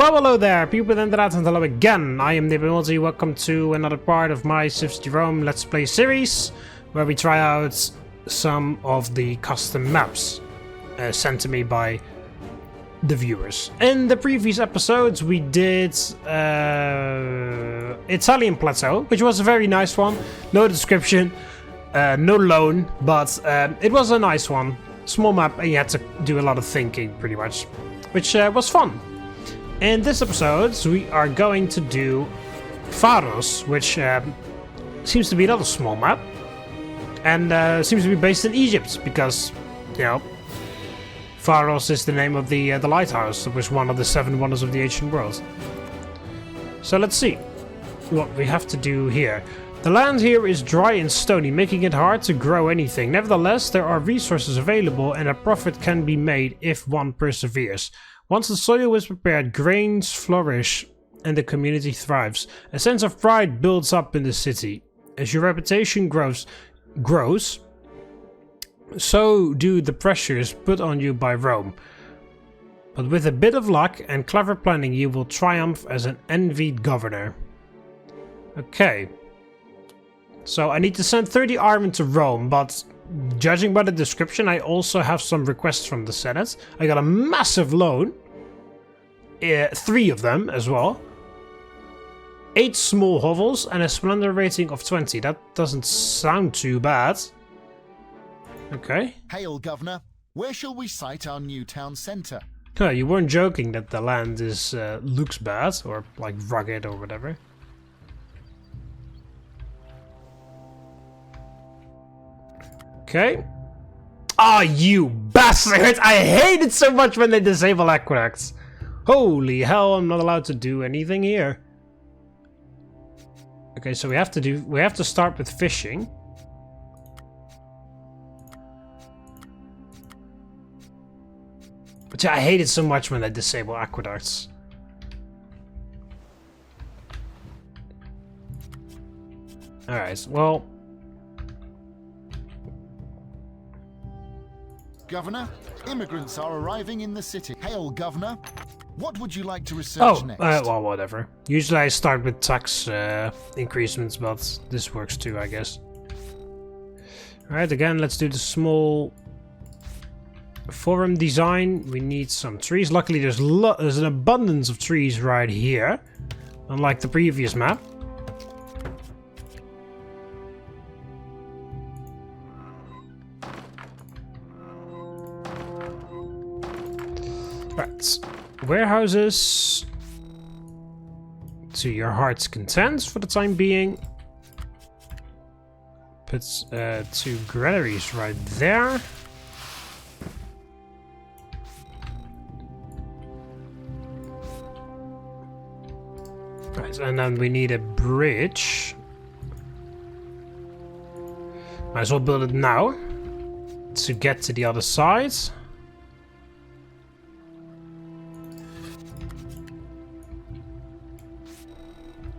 Well, hello there, people and internet, and hello again. I am TheMBmulti. Welcome to another part of my CivCity Rome Let's Play series, where we try out some of the custom maps sent to me by the viewers. In the previous episodes, we did Italian Plateau, which was a very nice one. No description, no loan, but it was a nice one. Small map, and you had to do a lot of thinking, pretty much, which was fun. In this episode, we are going to do Pharos, which seems to be another small map, and seems to be based in Egypt, because, you know, Pharos is the name of the lighthouse, that was one of the 7 wonders of the ancient world. So let's see what we have to do here. The land here is dry and stony, making it hard to grow anything. Nevertheless, there are resources available, and a profit can be made if one perseveres. Once the soil is prepared, grains flourish and the community thrives. A sense of pride builds up in the city. As your reputation grows, so do the pressures put on you by Rome. But with a bit of luck and clever planning, you will triumph as an envied governor. Okay. So I need to send 30 army to Rome, but judging by the description, I also have some requests from the Senate. I got a massive loan. 3 of them as well. 8 small hovels and a splendor rating of 20. That doesn't sound too bad. Okay. Hail, Governor. Where shall we site our new town centre? Oh, you weren't joking that the land is looks bad, or like rugged or whatever. Okay. Ah, oh, you bastard! I hate it so much when they disable aqueducts. Holy hell, I'm not allowed to do anything here. Okay, so we have to start with fishing. But yeah, I hate it so much when they disable aqueducts. Alright, well. Governor, immigrants are arriving in the city. Hail, Governor. What would you like to research next? Well, whatever. Usually I start with tax increasements, but this works too, I guess. Alright, again, let's do the small forum design. We need some trees. Luckily, there's an abundance of trees right here, unlike the previous map. Right. Warehouses to your heart's content for the time being. Put 2 granaries right there. Right, and then we need a bridge. Might as well build it now to get to the other side.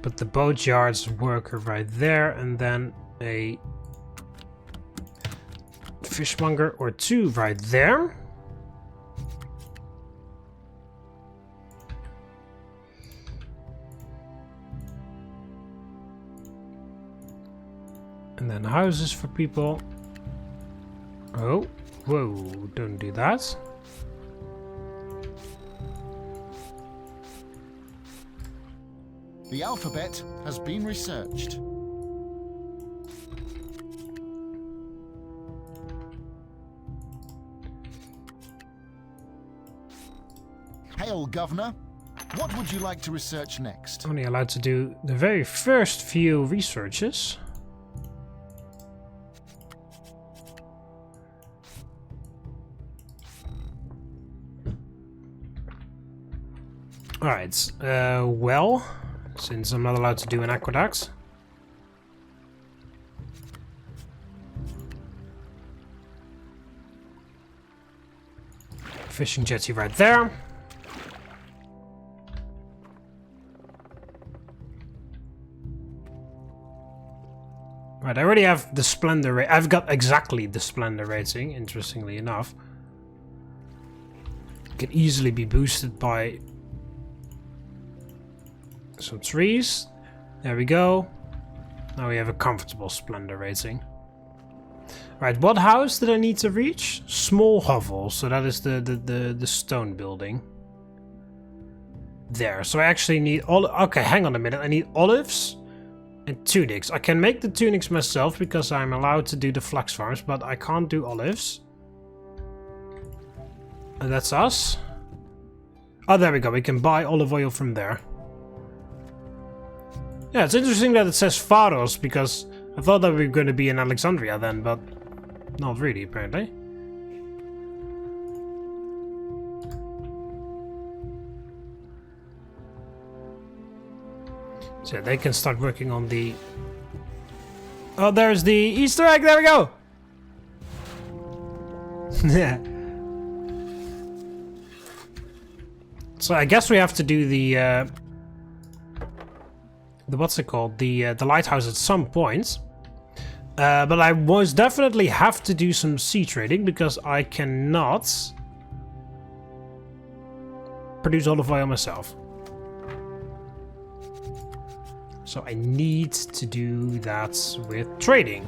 Put the boatyard's worker right there, and then a fishmonger or 2 right there. And then houses for people. Oh, whoa, don't do that. The alphabet has been researched. Hail, Governor. What would you like to research next? Only allowed to do the very first few researches. Alright, well, since I'm not allowed to do an aqueduct. Fishing jetty right there. Right, I already have the Splendor I've got exactly the Splendor rating, interestingly enough. It can easily be boosted by Some trees. There we go. Now we have a comfortable splendor rating. Right, what house did I need to reach? Small hovel, so that is the stone building. There, so I actually need all. Okay, hang on a minute. I need olives and tunics. I can make the tunics myself because I'm allowed to do the flax farms, but I can't do olives. And that's us. Oh, there we go. We can buy olive oil from there. Yeah, it's interesting that it says Pharos because I thought that we were going to be in Alexandria then, but not really, apparently. So they can start working on the... Oh, there's the Easter egg! There we go! Yeah. So I guess we have to do the what's it called? The lighthouse at some point. But I most definitely have to do some sea trading because I cannot produce olive oil myself. So I need to do that with trading.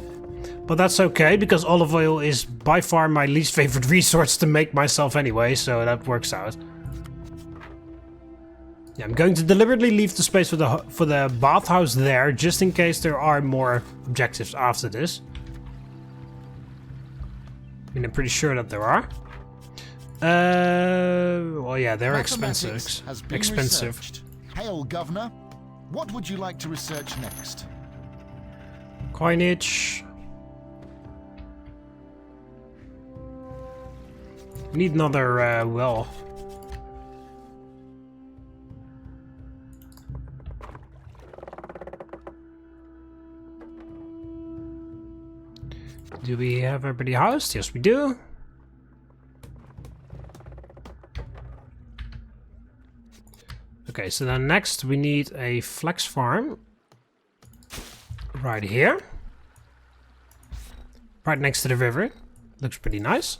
But that's okay because olive oil is by far my least favorite resource to make myself anyway, so that works out. Yeah, I'm going to deliberately leave the space for the bathhouse there, just in case there are more objectives after this. I mean, I'm pretty sure that there are. Well, yeah, they're expensive. Has been researched. Hail, Governor. What would you like to research next? Coinage. Need another well. Do we have everybody housed? Yes, we do. Okay, so then next we need a flex farm. Right here. Right next to the river. Looks pretty nice.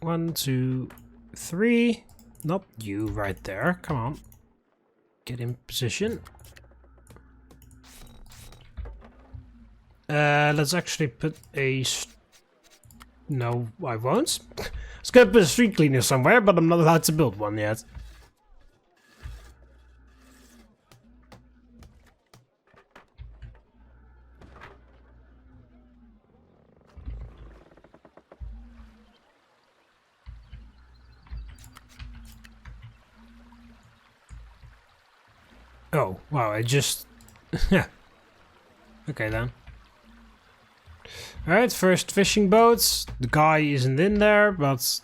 1, 2, 3. Nope, you right there. Come on. Get in position. Let's actually put a... No, I won't. I was gonna put a street cleaner somewhere, but I'm not allowed to build one yet. Oh, wow, I just... Yeah. Okay, then. Alright, first fishing boats. The guy isn't in there, but...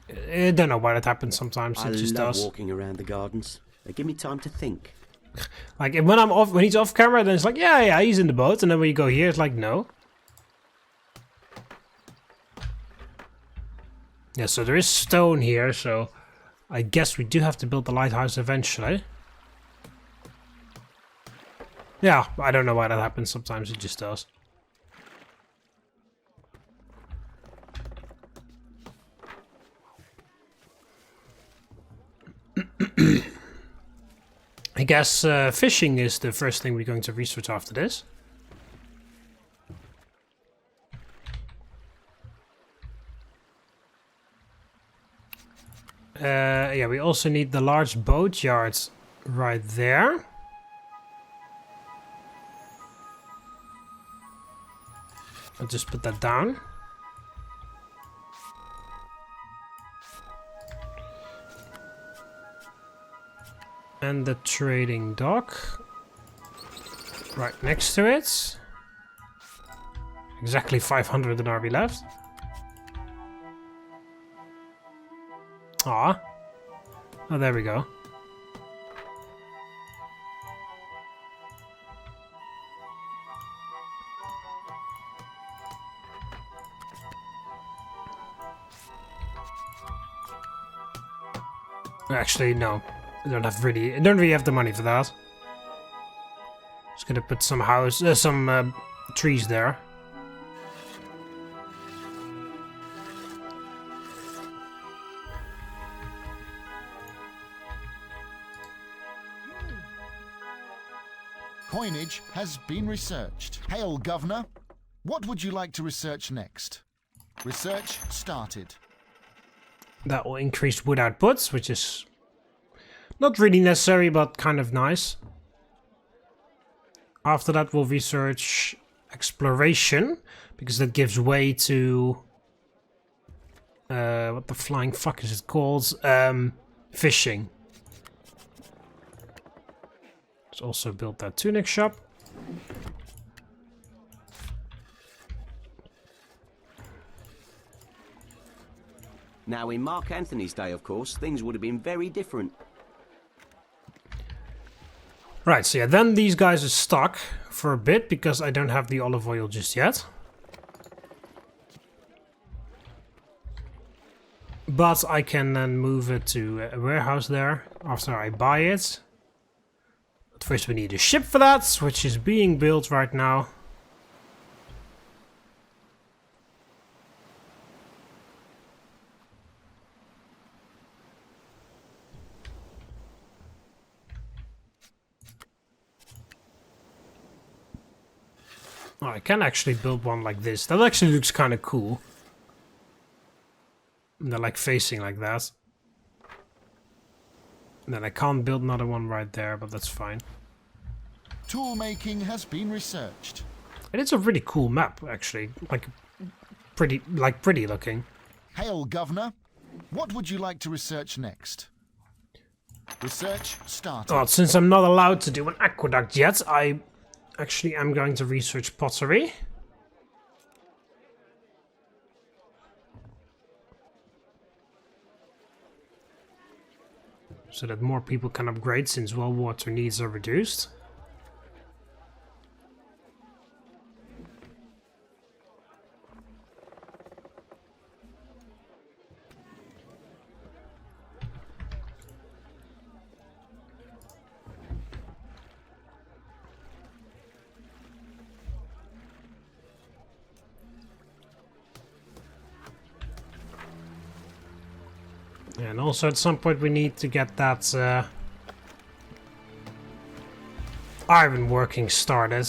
I don't know why that happens sometimes. It just does. I love walking around the gardens. They give me time to think. Like, when I'm off, when he's off camera, then it's like, yeah, he's in the boat. And then when you go here, it's like, no. Yeah, so there is stone here, so... I guess we do have to build the lighthouse eventually. Yeah, I don't know why that happens. Sometimes it just does. I guess fishing is the first thing we're going to research after this. Yeah, we also need the large boat yard right there. I'll just put that down. And the trading dock. Right next to it. Exactly 500 an RV left. Ah. Oh, there we go. Actually, no. I don't really have the money for that. Just gonna put some trees there. Coinage has been researched. Hail, Governor. What would you like to research next? Research started. That will increase wood outputs, which is not really necessary, but kind of nice. After that, we'll research exploration, because that gives way to... what the flying fuck is it called? Fishing. Let's also build that tunic shop. Now, in Mark Anthony's day, of course, things would have been very different. Right, so yeah, then these guys are stuck for a bit because I don't have the olive oil just yet. But I can then move it to a warehouse there after I buy it. But first we need a ship for that, which is being built right now. Oh, I can actually build one like this. That actually looks kind of cool. And they're like facing like that. And then I can't build another one right there, but that's fine. Tool making has been researched. And it's a really cool map, actually. Like pretty looking. Hail, Governor. What would you like to research next? Research started. Oh, since I'm not allowed to do an aqueduct yet, I actually am going to research pottery. So that more people can upgrade since well water needs are reduced. And also at some point we need to get that iron working started.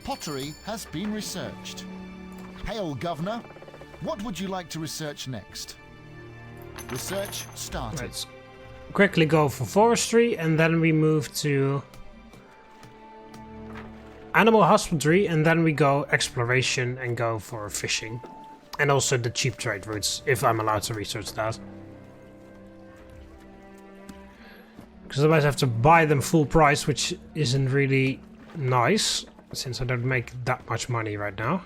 Pottery has been researched. Hail, Governor. What would you like to research next? Research started. Let's quickly go for forestry and then we move to animal husbandry, and then we go exploration and go for fishing. And also the cheap trade routes, if I'm allowed to research that. Because otherwise I have to buy them full price, which isn't really nice, since I don't make that much money right now.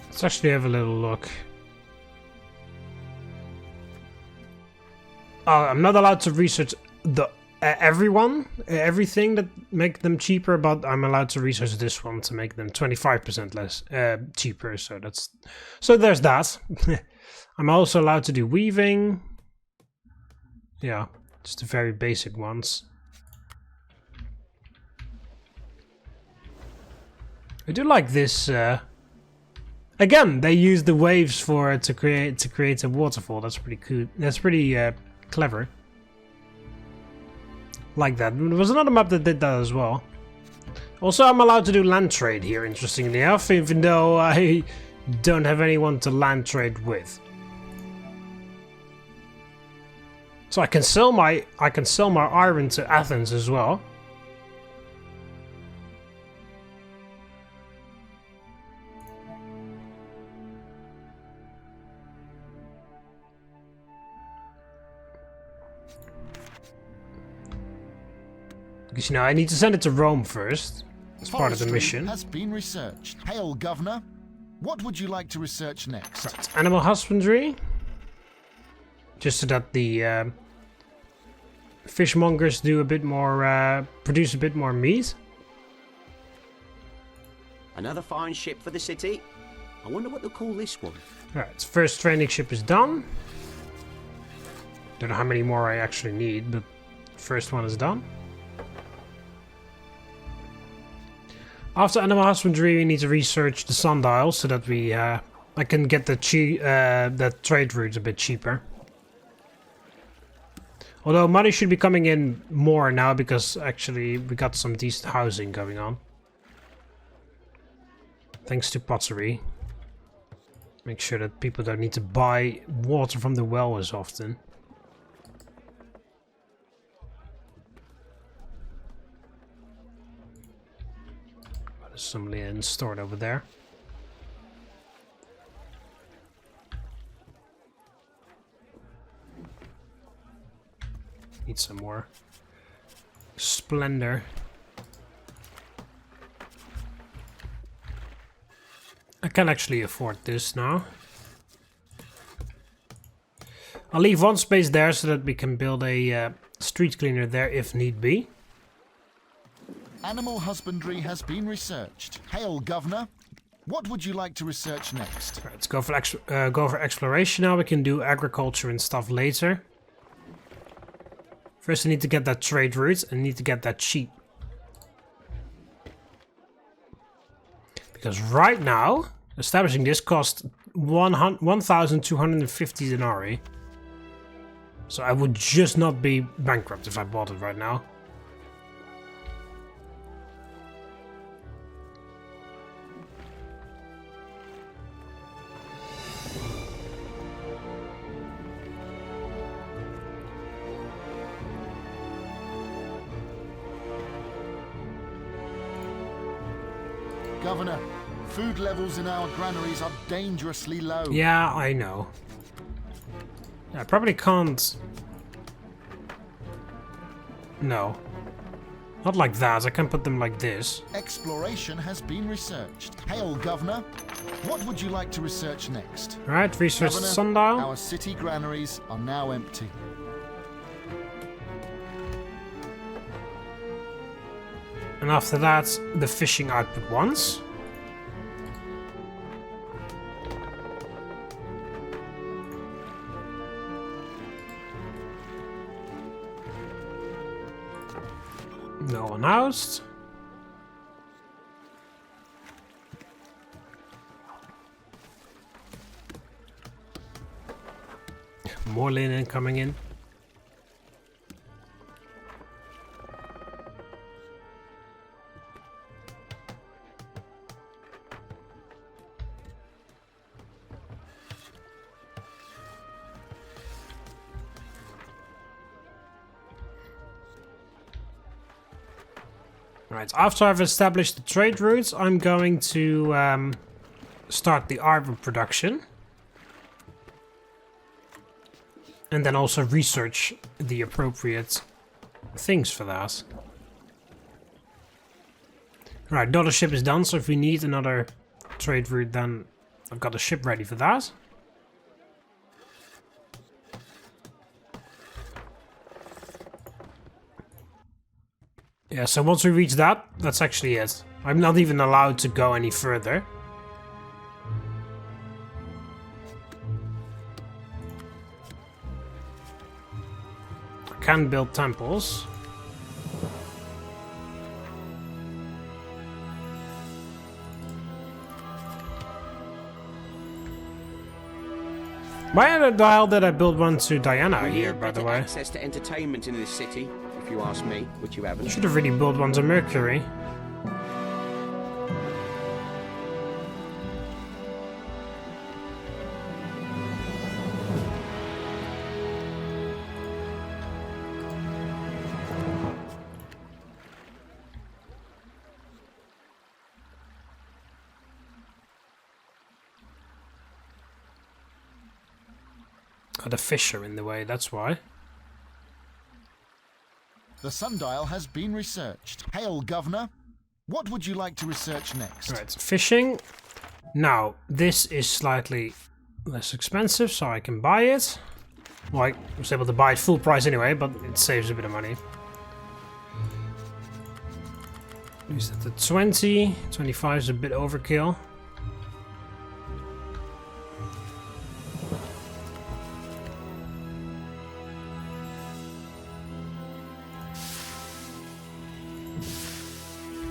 Let's actually have a little look. I'm not allowed to research the everything that make them cheaper, but I'm allowed to research this one to make them 25% less cheaper. So there's that. I'm also allowed to do weaving. Yeah, just the very basic ones. I do like this. Again, they use the waves to create a waterfall. That's pretty cool. That's pretty clever. Like that. There was another map that did that as well. Also, I'm allowed to do land trade here, interestingly enough, even though I don't have anyone to land trade with. So I can sell my iron to Athens as well. Because, you know, I need to send it to Rome first. As part of the mission. Has been researched. Hail, Governor. What would you like to research next? Right. Animal husbandry. Just so that the fishmongers do a bit more, produce a bit more meat. Another fine ship for the city. I wonder what they'll call this one. Right, first training ship is done. Don't know how many more I actually need, but first one is done. After animal husbandry, we need to research the sundial so that we I can get the trade routes a bit cheaper. Although money should be coming in more now because actually we got some decent housing going on. Thanks to pottery. Make sure that people don't need to buy water from the well as often. There's some linen stored over there. Need some more splendor. I can actually afford this now. I'll leave one space there so that we can build a street cleaner there if need be. Animal husbandry has been researched. Hail, Governor. What would you like to research next? Right, let's go for exploration now. We can do agriculture and stuff later. First I need to get that trade route and need to get that sheep. Because right now, establishing this cost 1,250 denarii. So I would just not be bankrupt if I bought it right now. Governor, food levels in our granaries are dangerously low. Yeah, I know. I probably can't... No. Not like that, I can put them like this. Exploration has been researched. Hail, Governor. What would you like to research next? Alright, research the Governor, sundial. our city granaries are now empty. And after that, the fishing output once. No one housed. More linen coming in. Right, after I've established the trade routes, I'm going to start the arbor production. And then also research the appropriate things for that. Right, another ship is done, so if we need another trade route, then I've got a ship ready for that. Yeah, so once we reach that, that's actually it. I'm not even allowed to go any further. I can build temples. Why the hell did I build one to Diana here, by the way? Access to entertainment in this city, if you ask me, which you haven't. Should have really built one to Mercury. Oh, the fish are in the way, that's why. The sundial has been researched. Hail, Governor. What would you like to research next? Alright, fishing. Now, this is slightly less expensive, so I can buy it. Well, I was able to buy it full price anyway, but it saves a bit of money. Is that the 20? 25 is a bit overkill.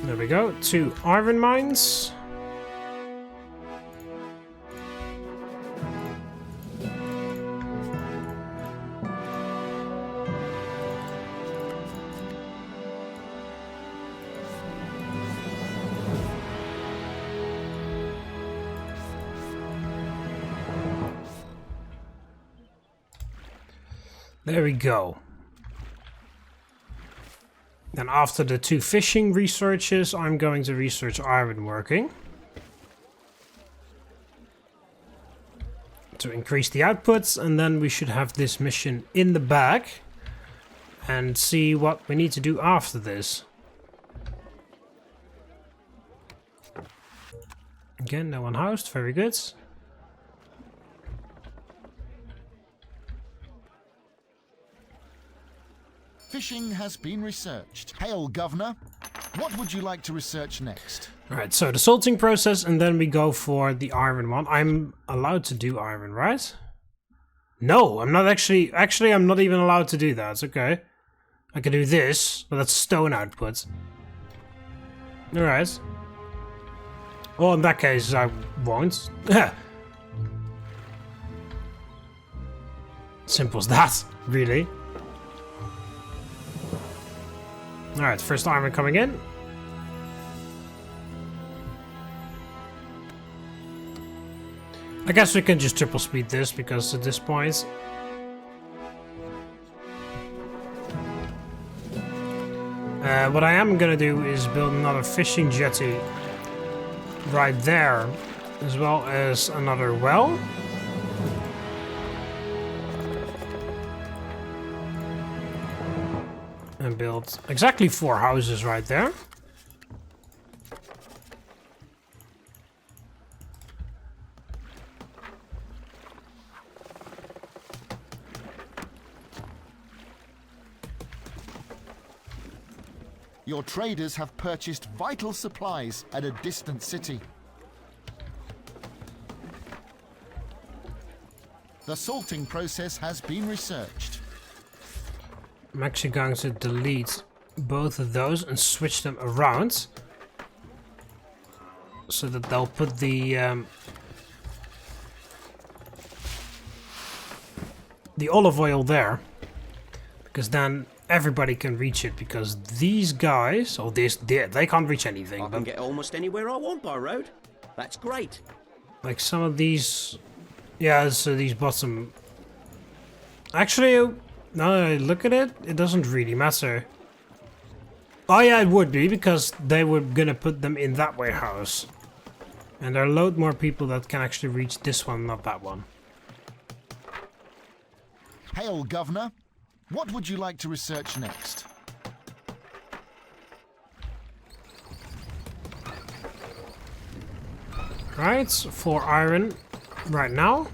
There we go. 2 iron mines. There we go. Then after the 2 fishing researches, I'm going to research ironworking. To increase the outputs, and then we should have this mission in the bag. And see what we need to do after this. Again, no one housed, very good. Fishing has been researched. Hail, Governor. What would you like to research next? Alright, so the salting process, and then we go for the iron one. I'm allowed to do iron, right? No, I'm not actually... Actually, I'm not even allowed to do that. Okay. I can do this, but that's stone output. Alright. Well, in that case, I won't. Simple as that, really. Alright, first iron coming in. I guess we can just triple speed this, because at this point... what I am gonna do is build another fishing jetty right there, as well as another well. And build exactly 4 houses right there. Your traders have purchased vital supplies at a distant city. The salting process has been researched. I'm actually going to delete both of those and switch them around. So that they'll put the olive oil there. Because then everybody can reach it, because these guys, or they can't reach anything. I can get almost anywhere I want by road. That's great. Like some of these, yeah, so these bottom... Actually, now that I look at it, it doesn't really matter. Oh yeah, it would be, because they were gonna put them in that warehouse. And there are a load more people that can actually reach this one, not that one. Hail, Governor. What would you like to research next? Right, 4 iron right now.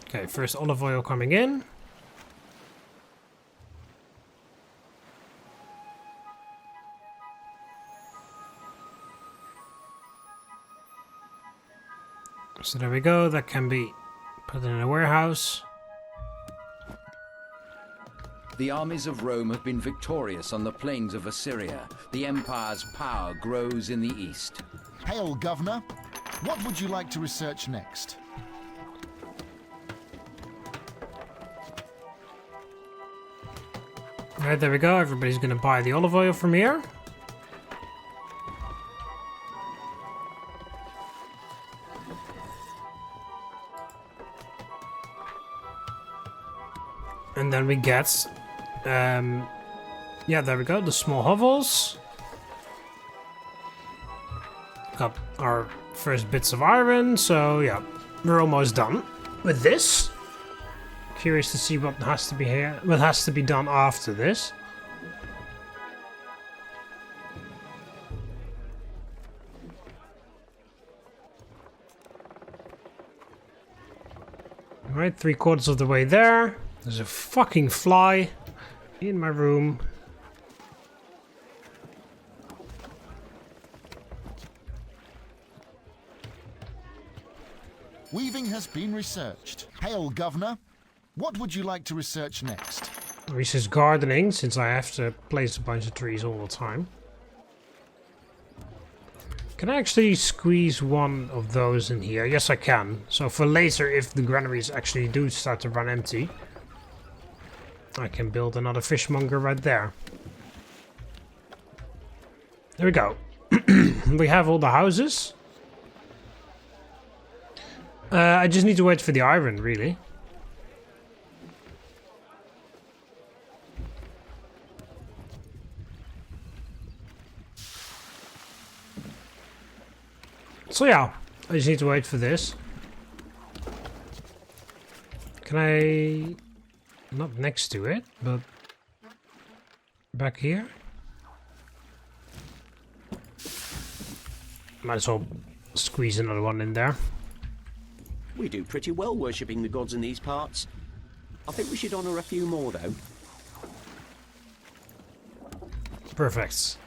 Okay, first olive oil coming in. So there we go, that can be put in a warehouse. The armies of Rome have been victorious on the plains of Assyria. The empire's power grows in the east. Hail, Governor. What would you like to research next? Right, there we go. Everybody's gonna buy the olive oil from here. And then we get, yeah, there we go, the small hovels. Got our first bits of iron, so yeah, we're almost done with this. Curious to see what has to be here, what has to be done after this. Alright, 3/4 of the way there. There's a fucking fly in my room. Weaving has been researched. Hail, Governor. What would you like to research next? Research gardening, since I have to place a bunch of trees all the time. Can I actually squeeze one of those in here? Yes, I can. So for later, if the granaries actually do start to run empty, I can build another fishmonger right there. There we go. We have all the houses. I just need to wait for the iron, really. So yeah, I just need to wait for this. Can I... Not next to it, but... Back here? Might as well squeeze another one in there. We do pretty well worshipping the gods in these parts. I think we should honour a few more, though. Perfect.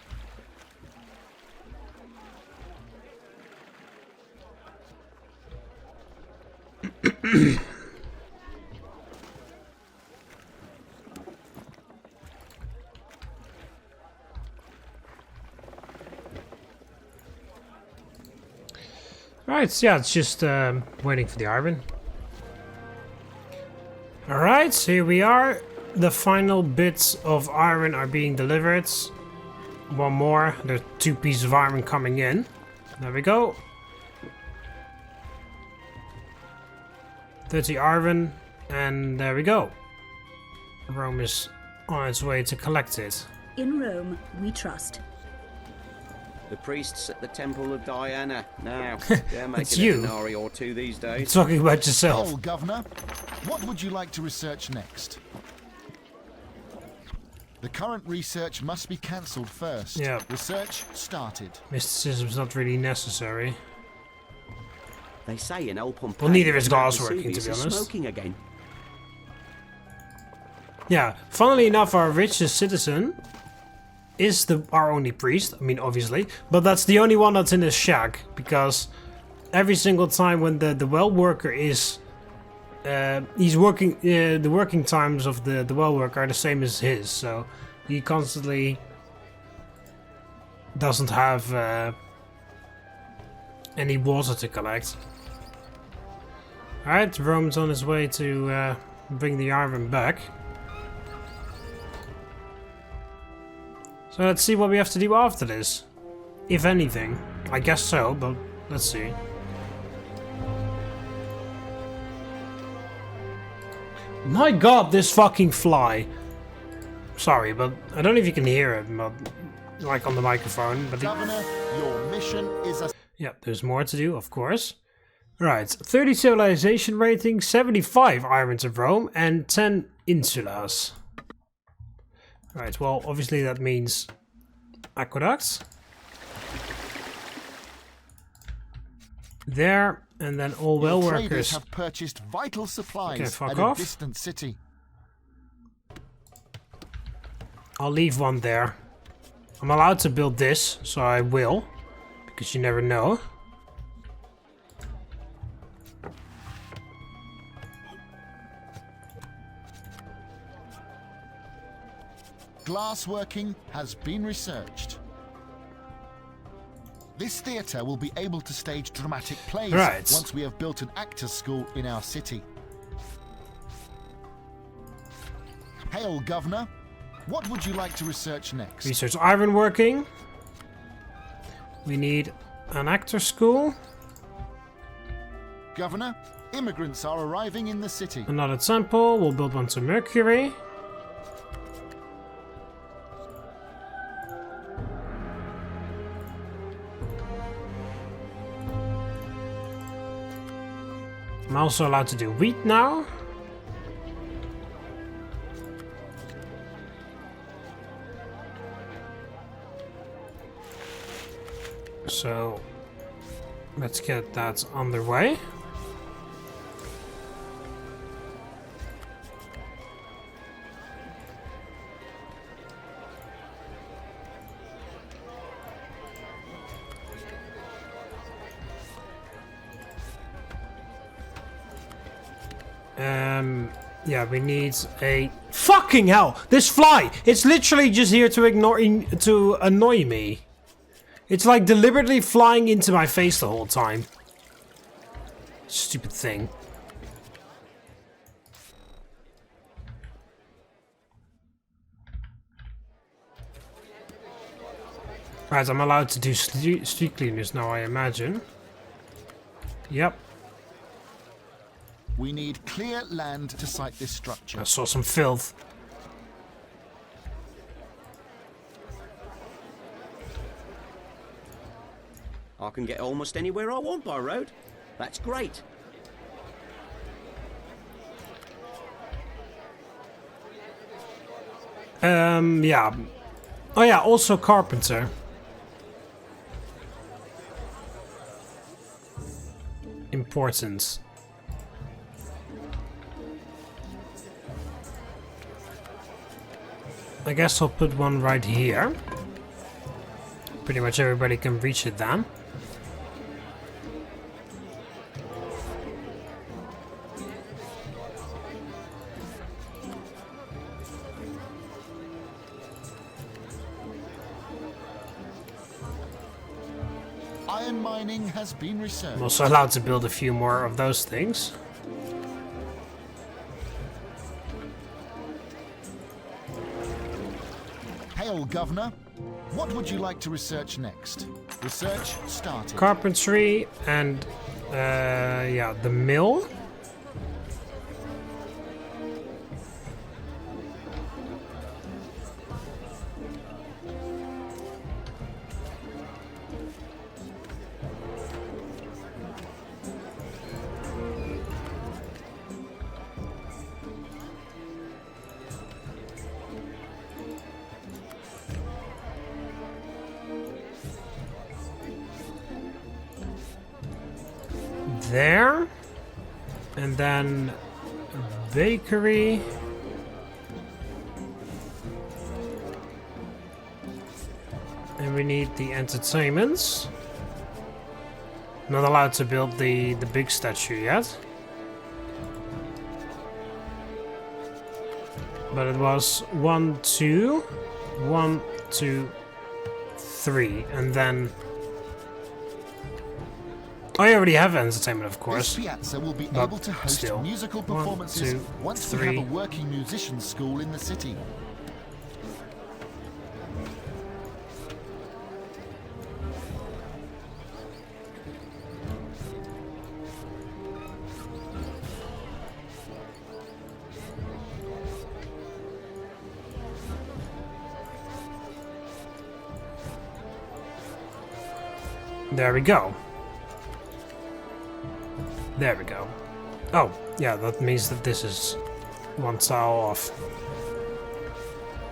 Right, yeah, it's just waiting for the iron. Alright, so here we are. The final bits of iron are being delivered. One more. There's 2 pieces of iron coming in. There we go. 30 iron, and there we go. Rome is on its way to collect it. In Rome, we trust. The priests at the Temple of Diana. Now, they're It's making a you. denarii or two these days. Talking about yourself. Well, Governor, what would you like to research next? The current research must be cancelled first. Yeah. Research started. Mysticism's not really necessary. They say in old Pompeii. Well, neither is that Mount glass working, to be Vesuvius is honest. Smoking again. Yeah, funnily enough, our richest citizen is our only priest. I mean, obviously, but that's the only one that's in his shack, because every single time when the well worker is, he's working. The working times of the well worker are the same as his, so he constantly doesn't have any water to collect. All right, Rome's on his way to bring the iron back. So let's see what we have to do after this. If anything. I guess so, but let's see. My god, this fucking fly. Sorry, but I don't know if you can hear it, but like on the microphone. But Governor, your mission is a... yeah, there's more to do, of course. Right, 30 civilization rating, 75 islands of Rome, and 10 insulas. Right, well, obviously that means aqueducts. There, and then all well Your traders workers. have purchased vital supplies Okay, fuck at off. a distant city. I'll leave one there. I'm allowed to build this, so I will. Because you never know. Glassworking has been researched. This theatre will be able to stage dramatic plays Right. once we have built an actors' school in our city. Hail, Governor. What would you like to research next? Research iron working. We need an actor school. Governor, immigrants are arriving in the city. Another temple. We'll build one to Mercury. I'm also allowed to do wheat now. So let's get that underway. Yeah, we need a... Fucking hell! This fly! It's literally just here to annoy me. It's like deliberately flying into my face the whole time. Stupid thing. Right, I'm allowed to do street cleaners now, I imagine. Yep. We need clear land to site this structure. I saw some filth. I can get almost anywhere I want by road. That's great. Yeah. Oh yeah, also carpenter. Important. I guess I'll put one right here. Pretty much everybody can reach it then. Iron mining has been researched. I'm also allowed to build a few more of those things. Hail, Governor. What would you like to research next? Research started. Carpentry and yeah, the mill. There, and then a bakery, and we need the entertainments. Not allowed to build the big statue yet, but it was 1, 2, 1, 2, 3, and then. I already have entertainment, of course. This piazza will be but able to host still. musical 1, performances 2, once 3. we have a working musicians school in the city. There we go. There we go. Oh, yeah, that means that this is one tile off.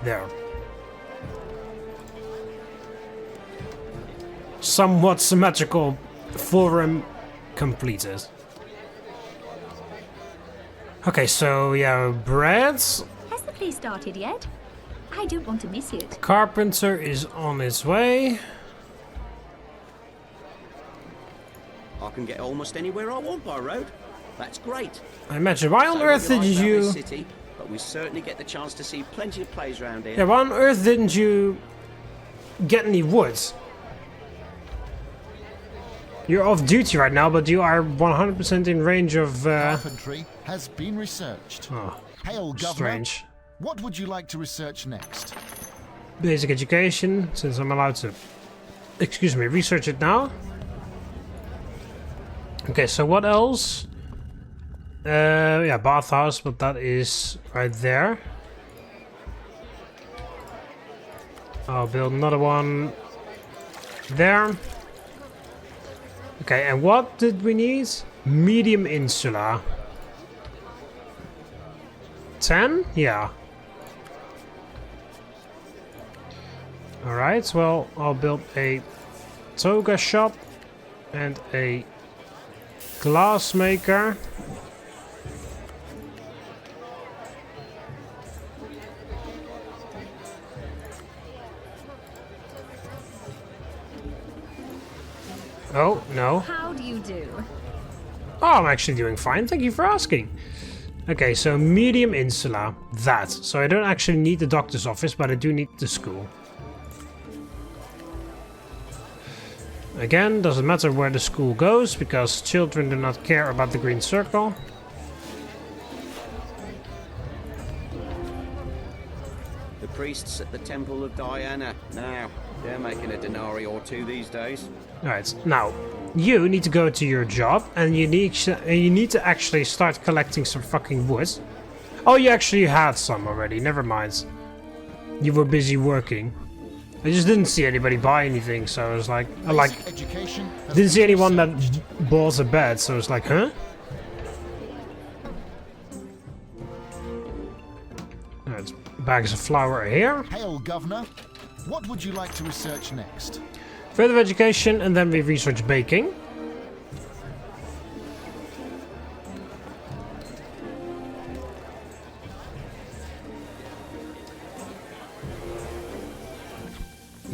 There. Somewhat symmetrical forum completed. Okay, so yeah, bread. Has the play started yet? I don't want to miss it. Carpenter is on his way. I can get almost anywhere I want by road. That's great. I imagine. Why on So earth we did like about you? this city, but we certainly get the chance to see plenty of plays around here. Yeah, why on earth didn't you get any wood? You're off duty right now, but you are 100% in range of. Carpentry has been researched. Oh, Hail, Governor. strange. What would you like to research next? Basic education, since I'm allowed to. Excuse me, research it now. Okay, so what else? Yeah, bathhouse, but that is right there. I'll build another one there. Okay, and what did we need? Medium insula. 10? Yeah. Alright, well, I'll build a toga shop and a glass maker. Oh, no. How do you do? Oh, I'm actually doing fine. Thank you for asking. Okay, so medium insula. That. So I don't actually need the doctor's office, but I do need the school. Again, doesn't matter where the school goes, because children do not care about the green circle. The priests at the Temple of Diana. Now, they're making a denarii or two these days. Alright, now, you need to go to your job, and you need to actually start collecting some fucking wood. Oh, you actually had some already, never mind. You were busy working. I just didn't see anybody buy anything, so I was like... didn't see anyone that bought a bed, so I was like, huh? Alright, bags of flour here. Hail, Governor. What would you like to research next? Further education, and then we research baking.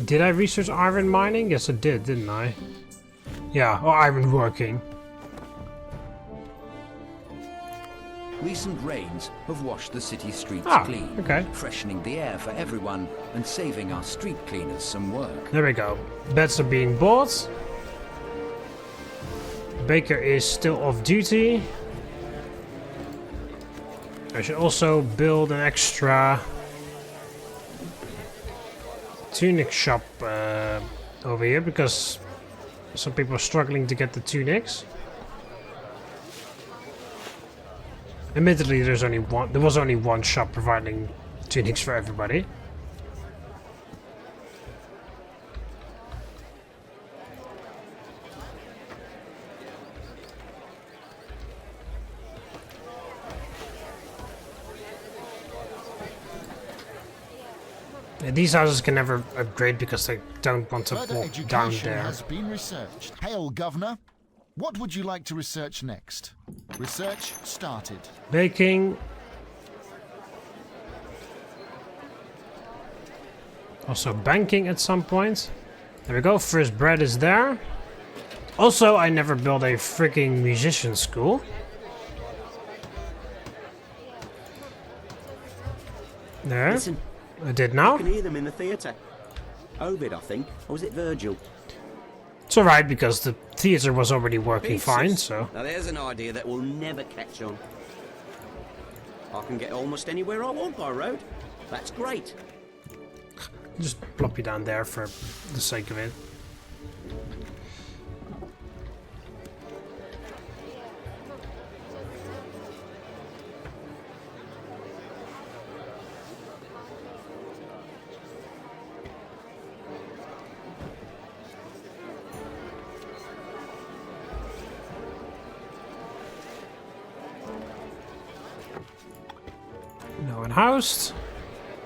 Did I research iron mining? Yes, I did, didn't I? Yeah, or iron working. Recent rains have washed the city streets clean, okay. freshening the air for everyone and saving our street cleaners some work. There we go. Beds are being bought. Baker is still off duty. I should also build an extra tunic shop over here, because some people are struggling to get the tunics. Admittedly, there was only one shop providing tunics for everybody. These houses can never upgrade because they don't want to Further walk education down there. has been researched. Hail, Governor. What would you like to research next? Research started. Baking. Also banking at some point. There we go, first bread is there. Also, I never built a freaking musician school. There. Listen, I did I now. can hear them in the theatre. Ovid, I think. Or was it Virgil? It's alright because the theatre was already working fine, Pieces. so. Now there's an idea that will never catch on. I can get almost anywhere I want by road. That's great. Just plop you down there for the sake of it. No one housed.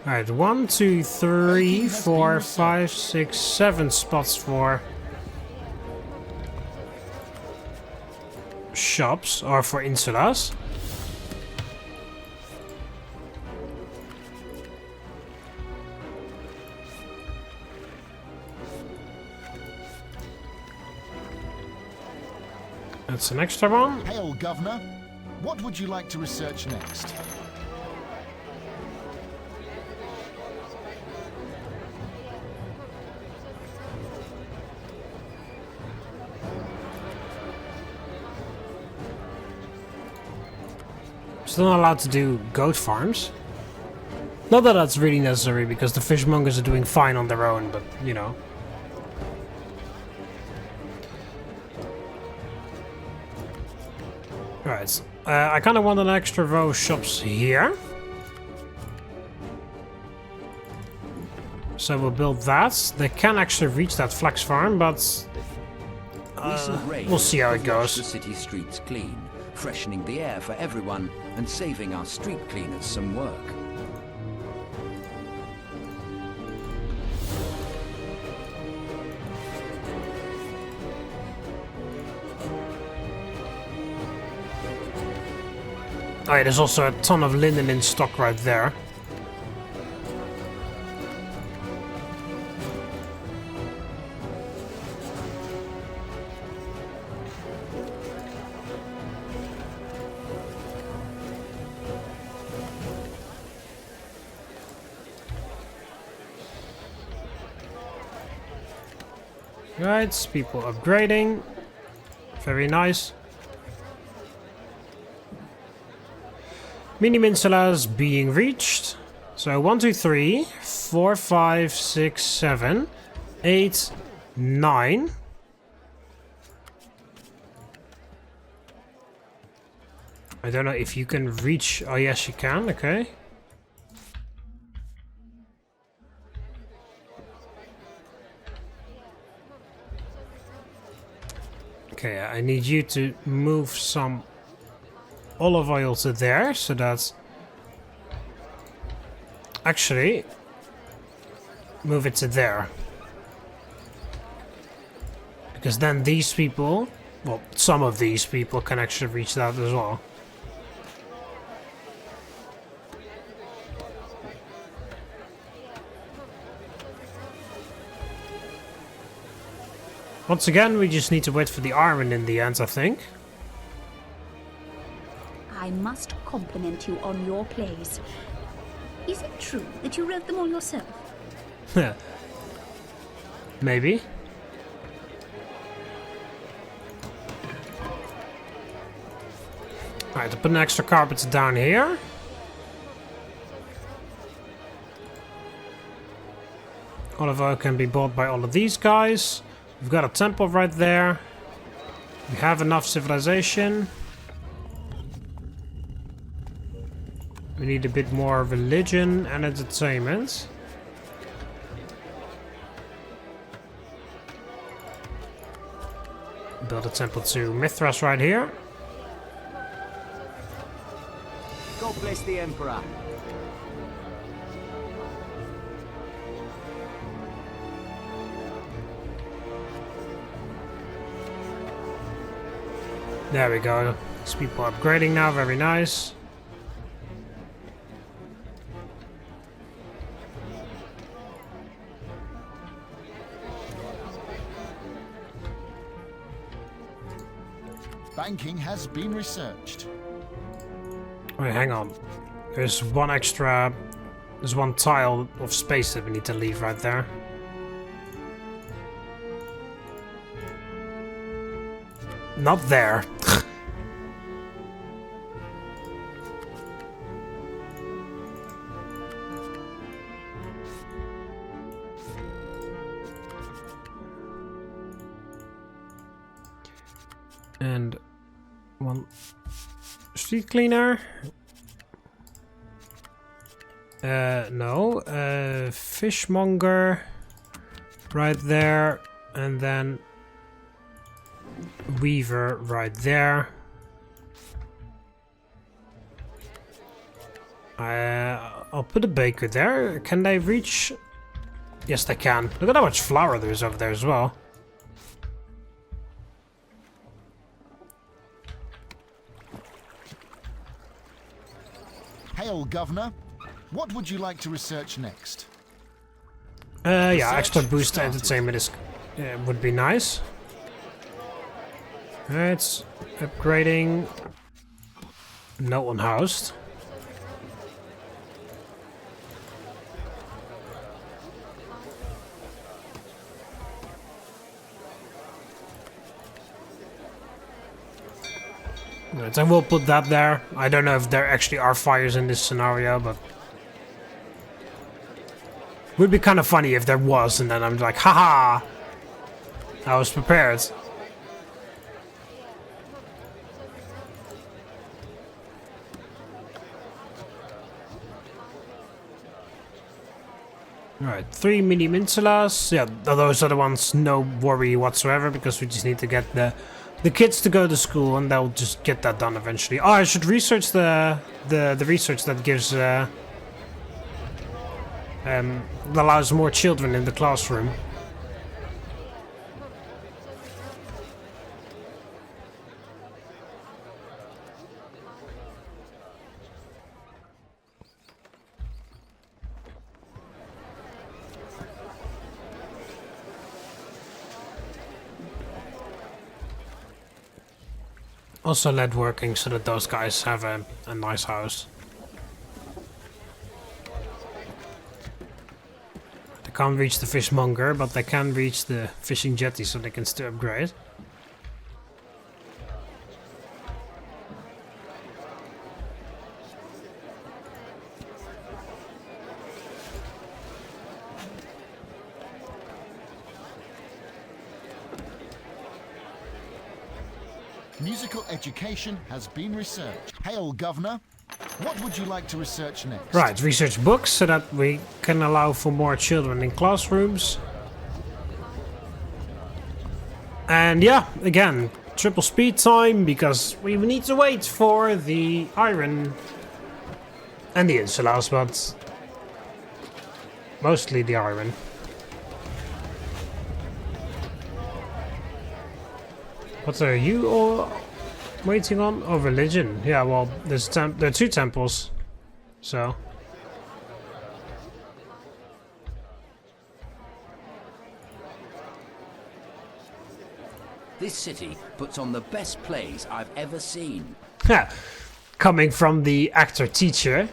Alright, 1, 2, 3, 4, 5, 6, 7 spots for shops, or for insulas. That's an extra one. Hail, Governor. What would you like to research next? Still not allowed to do goat farms. Not that that's really necessary, because the fishmongers are doing fine on their own, but, you know. Right. I kind of want an extra row of shops here. So we'll build that. They can actually reach that flax farm, but we'll see how it goes. The city streets clean, freshening the air for everyone and saving our street cleaners some work. Oh yeah, there's also a ton of linen in stock right there. Right, people upgrading. Very nice. Mini Minsulas being reached. So 1, 2, 3, 4, 5, 6, 7, 8, 9. I don't know if you can reach. Oh, yes, you can. Okay. Okay, I need you to move some olive oil to there, so that's actually move it to there. Because then these people, well, some of these people can actually reach that as well. Once again, we just need to wait for the iron in the end, I think. I must compliment you on your plays. Is it true that you wrote them all yourself? Maybe. Alright, to put an extra carpet down here. Olive oil can be bought by all of these guys. We've got a temple right there. We have enough civilization. We need a bit more religion and entertainment. Build a temple to Mithras right here. God bless the Emperor. There we go. These people are upgrading now, very nice. Banking has been researched. Wait, hang on. There's one extra... There's one tile of space that we need to leave right there. Not there. And one street cleaner. No. Fishmonger right there, and then weaver right there. I'll put a baker there. Can they reach? Yes, they can. Look at how much flour there is over there as well. Hail, Governor. What would you like to research next? Yeah, extra Research boost to started. entertainment is would be nice. It's upgrading. No unhoused. Right, and we'll put that there. I don't know if there actually are fires in this scenario, but would be kind of funny if there was, and then I'm like, haha, I was prepared. Alright, 3 mini Minsulas. Yeah, those are the ones, no worry whatsoever, because we just need to get the kids to go to school, and they'll just get that done eventually. Oh, I should research the research that gives that allows more children in the classroom. Also lead working so that those guys have a nice house. The can't reach the fishmonger, but they can reach the fishing jetty, so they can still upgrade. Musical education has been researched. Hail, Governor. What would you like to research next? Right, research books so that we can allow for more children in classrooms. And yeah, again, triple speed time because we need to wait for the iron and the insulas, but mostly the iron. What are you all waiting on? Oh, religion. Yeah, well, there are 2 temples, so. This city puts on the best plays I've ever seen. Yeah, coming from the actor-teacher.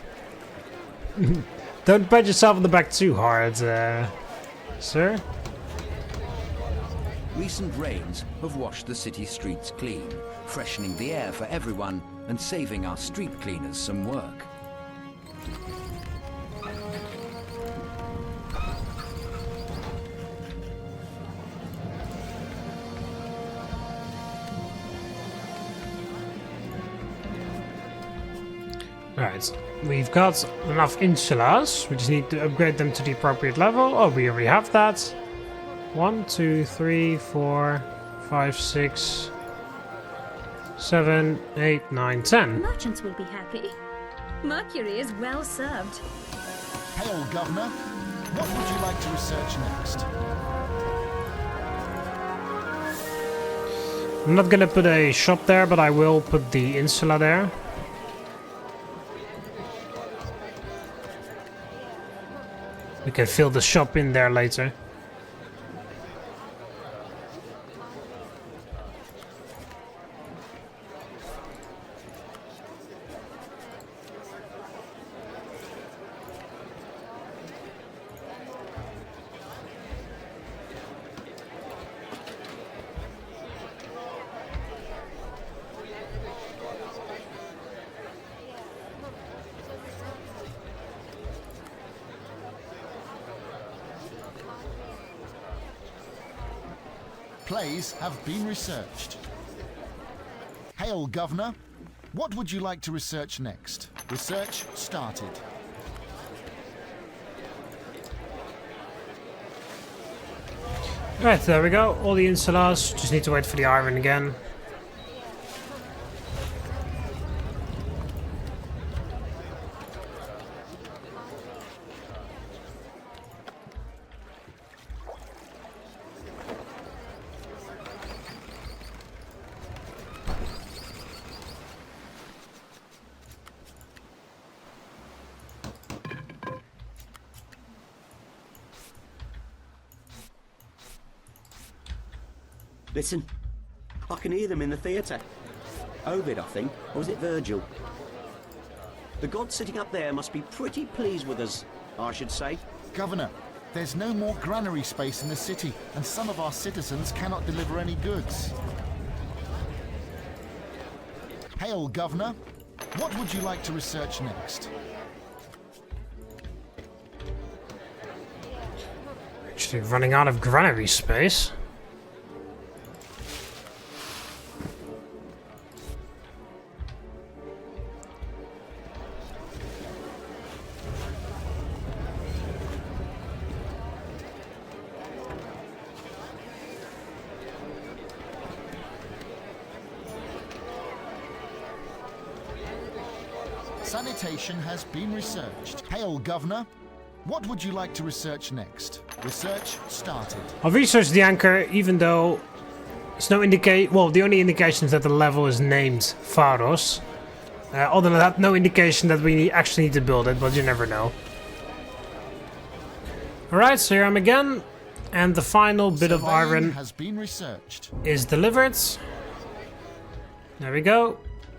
Don't pat yourself on the back too hard, sir. Recent rains have washed the city streets clean, freshening the air for everyone and saving our street cleaners some work. Right, we've got enough insulas. We just need to upgrade them to the appropriate level. Oh, we already have that. 1, 2, 3, 4, 5, 6, 7, 8, 9, 10. Merchants will be happy. Mercury is well served. Hail, Governor. What would you like to research next? I'm not gonna put a shop there, but I will put the insula there. We can fill the shop in there later. Plays have been researched. Hail, Governor. What would you like to research next? Research started. Right, there we go. All the insulas. Just need to wait for the iron again. Listen, I can hear them in the theatre. Ovid, I think, or was it Virgil? The god sitting up there must be pretty pleased with us, I should say. Governor, there's no more granary space in the city, and some of our citizens cannot deliver any goods. Hail, Governor. What would you like to research next? Actually running out of granary space. Sanitation has been researched. Hail, Governor. What would you like to research next? Research started. I've researched the anchor, even though it's no indicate. Well, the only indication is that the level is named Pharos. Other than that, no indication that we actually need to build it, but you never know. Alright, so here I am again, and the final bit of iron has been researched. is delivered. There we go.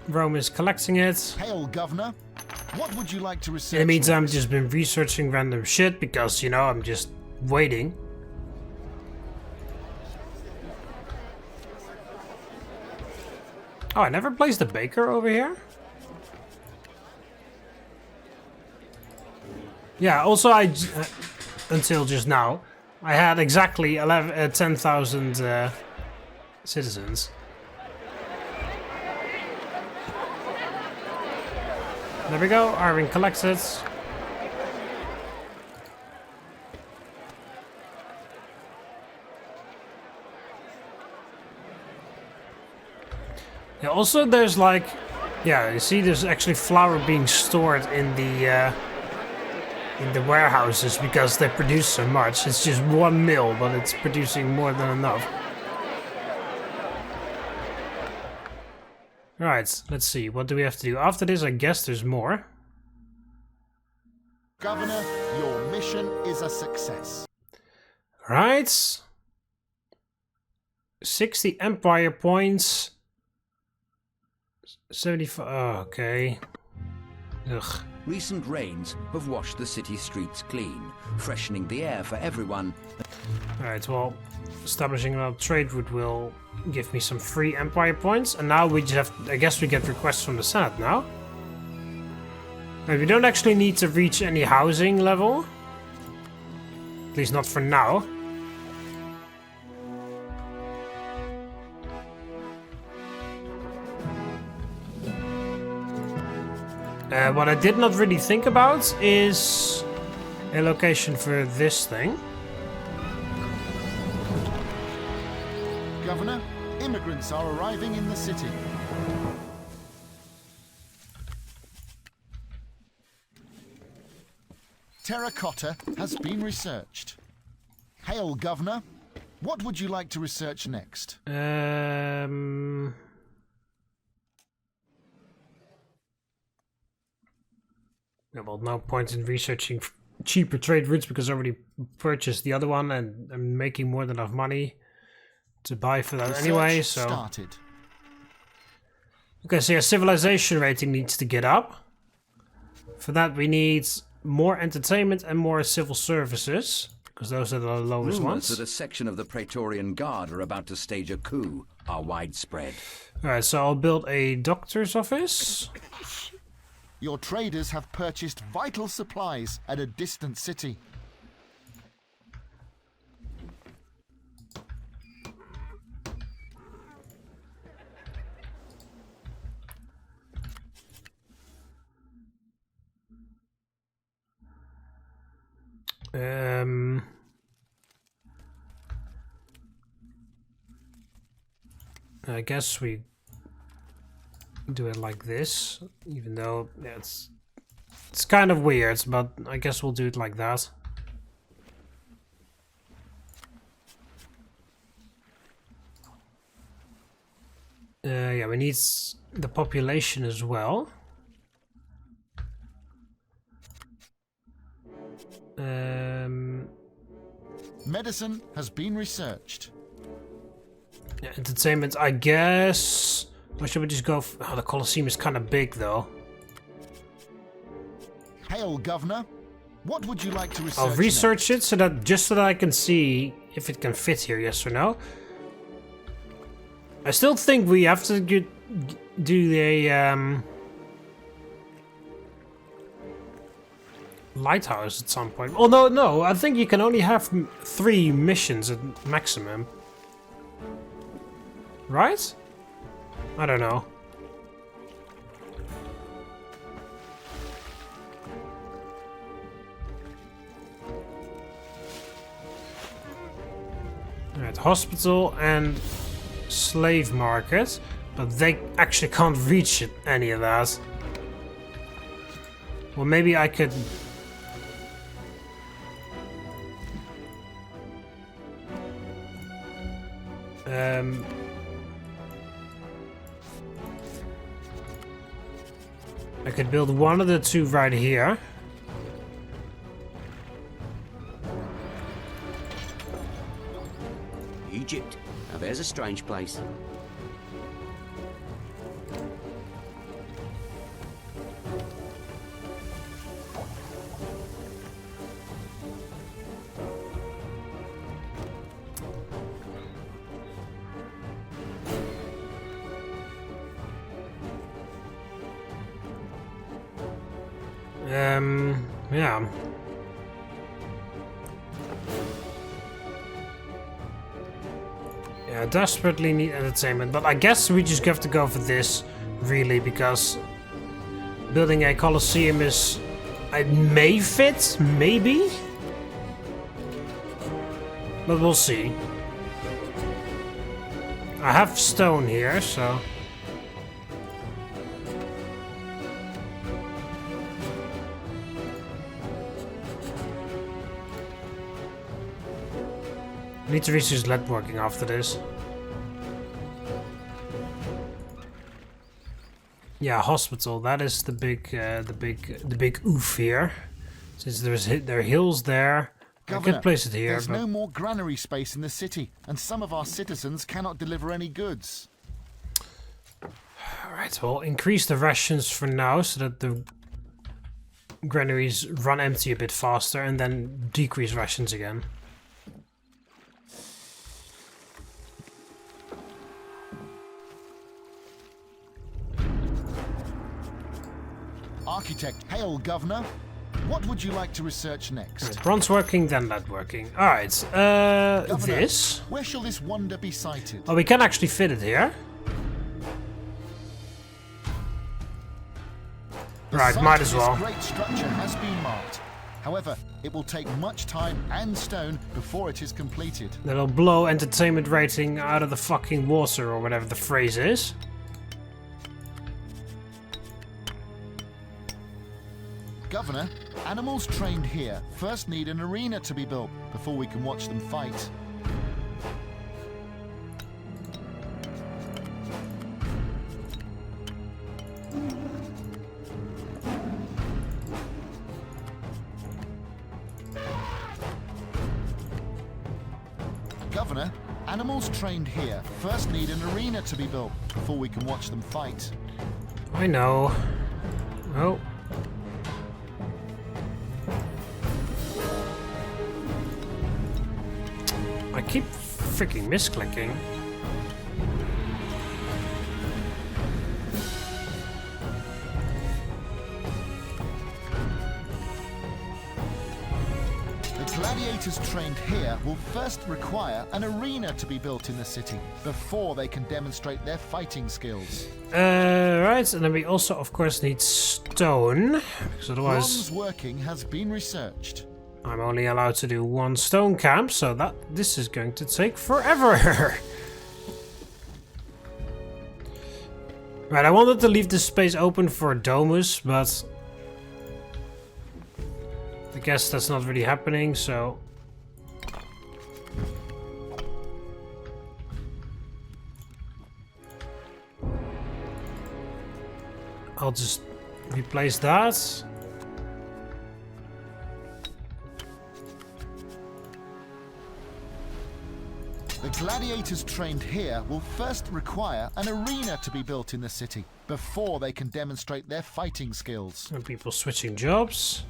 Rome is collecting it. Hail, Governor. What would you like to research? In the meantime, I've next? just been researching random shit because, you know, I'm just waiting. Oh, I never placed a baker over here? Yeah, also until just now, I had exactly 10,000 citizens. There we go, Irving collected. Yeah, also there's like, yeah, you see there's actually flour being stored in the warehouses because they produce so much. It's just one mill, but it's producing more than enough. Right, let's see, what do we have to do? After this, I guess there's more. Governor, your mission is a success. Right. 60 empire points. 75. Oh, okay. Ugh. Recent rains have washed the city streets clean, freshening the air for everyone. Alright, well, establishing a trade route will give me some free empire points. And now we just have, I guess we get requests from the Senate now. And we don't actually need to reach any housing level. At least not for now. What I did not really think about is a location for this thing. Governor, immigrants are arriving in the city. Terracotta has been researched. Hail, Governor. What would you like to research next? Yeah, well, no point in researching cheaper trade routes because I already purchased the other one and I'm making more than enough money to buy for that anyway, so... started. Okay, so yeah, civilization rating needs to get up. For that we need more entertainment and more civil services, because those are the lowest Rumors ones. that a section of the Praetorian Guard are about to stage a coup are widespread. Alright, so I'll build a doctor's office. Your traders have purchased vital supplies at a distant city. I guess we do it like this, even though yeah, it's kind of weird, but I guess we'll do it like that. Yeah, we need the population as well. Medicine has been researched. Yeah, entertainment, I guess. Or should we just go? Oh, the Colosseum is kind of big, though. Hail, Governor. What would you like to research? I'll research it so that I can see if it can fit here, yes or no. I still think we have to do the lighthouse at some point. Oh no, I think you can only have 3 missions at maximum. Right? I don't know. Alright, hospital and slave market, but they actually can't reach it, any of that. Well, maybe I could... I could build one of the 2 right here. Egypt. Now there's a strange place. Yeah. Yeah, desperately need entertainment, but I guess we just have to go for this, really, because building a Colosseum is... It may fit, maybe? But we'll see. I have stone here, so... I need to research lead working after this. Yeah, hospital. That is the big oof here. Since there are hills there, Governor, I could place it here. There's But no more granary space in the city, and some of our citizens cannot deliver any goods. all right, well, increase the rations for now so that the granaries run empty a bit faster, and then decrease rations again. Architect, hail, Governor. What would you like to research next? Right, bronze working, then lead working. All right, Governor, this. Where shall this wonder be sited? Oh, we can actually fit it here. The Right, site might of as this well. great structure has been marked. However, it will take much time and stone before it is completed. That'll blow entertainment rating out of the fucking water, or whatever the phrase is. Governor, animals trained here first need an arena to be built before we can watch them fight. Governor, animals trained here first need an arena to be built before we can watch them fight. I know. Oh. I keep freaking misclicking. The gladiators trained here will first require an arena to be built in the city before they can demonstrate their fighting skills. Right, and then we also, of course, need stone, because otherwise Bronze working has been researched. I'm only allowed to do one stone camp, so this is going to take forever. Right, I wanted to leave this space open for Domus, but I guess that's not really happening, so I'll just replace that. The gladiators trained here will first require an arena to be built in the city before they can demonstrate their fighting skills. And people switching jobs.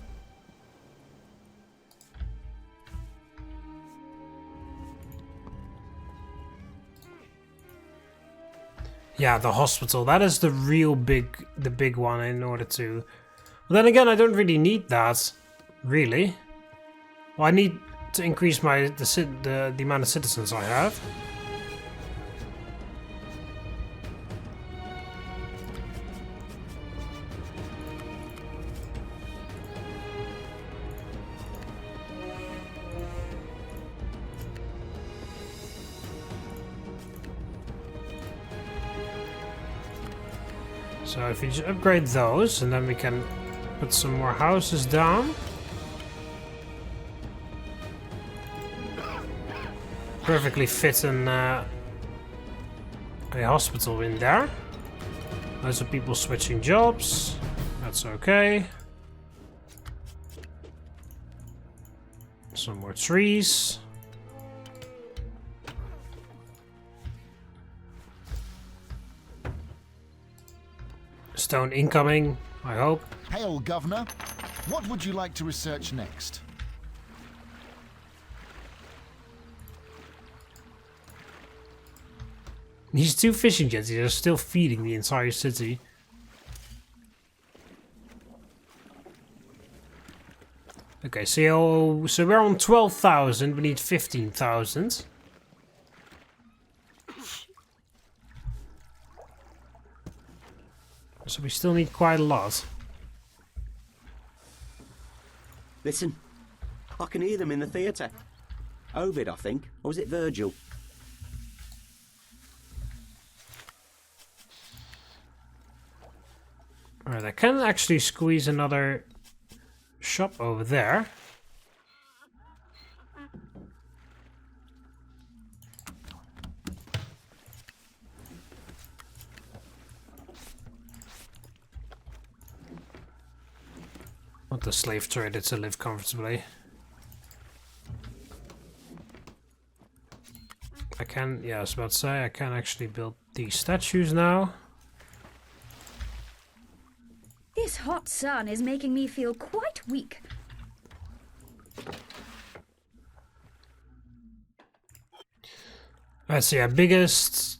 Yeah, the hospital. That is the big one in order to... But then again, I don't really need that, really. Well, I need to increase the amount of citizens I have. So if we just upgrade those, and then we can put some more houses down. Perfectly fit a hospital in there. Lots of people switching jobs. That's okay. Some more trees. Stone incoming, I hope. Hail, Governor. What would you like to research next? These two fishing jetties are still feeding the entire city. Okay, so we're on 12,000. We need 15,000. So we still need quite a lot. Listen, I can hear them in the theatre. Ovid, I think. Or was it Virgil? Alright, I can actually squeeze another shop over there. Want the slave trader to live comfortably. I can, yeah, I was about to say, I can actually build these statues now. This hot sun is making me feel quite weak. Let's see, our biggest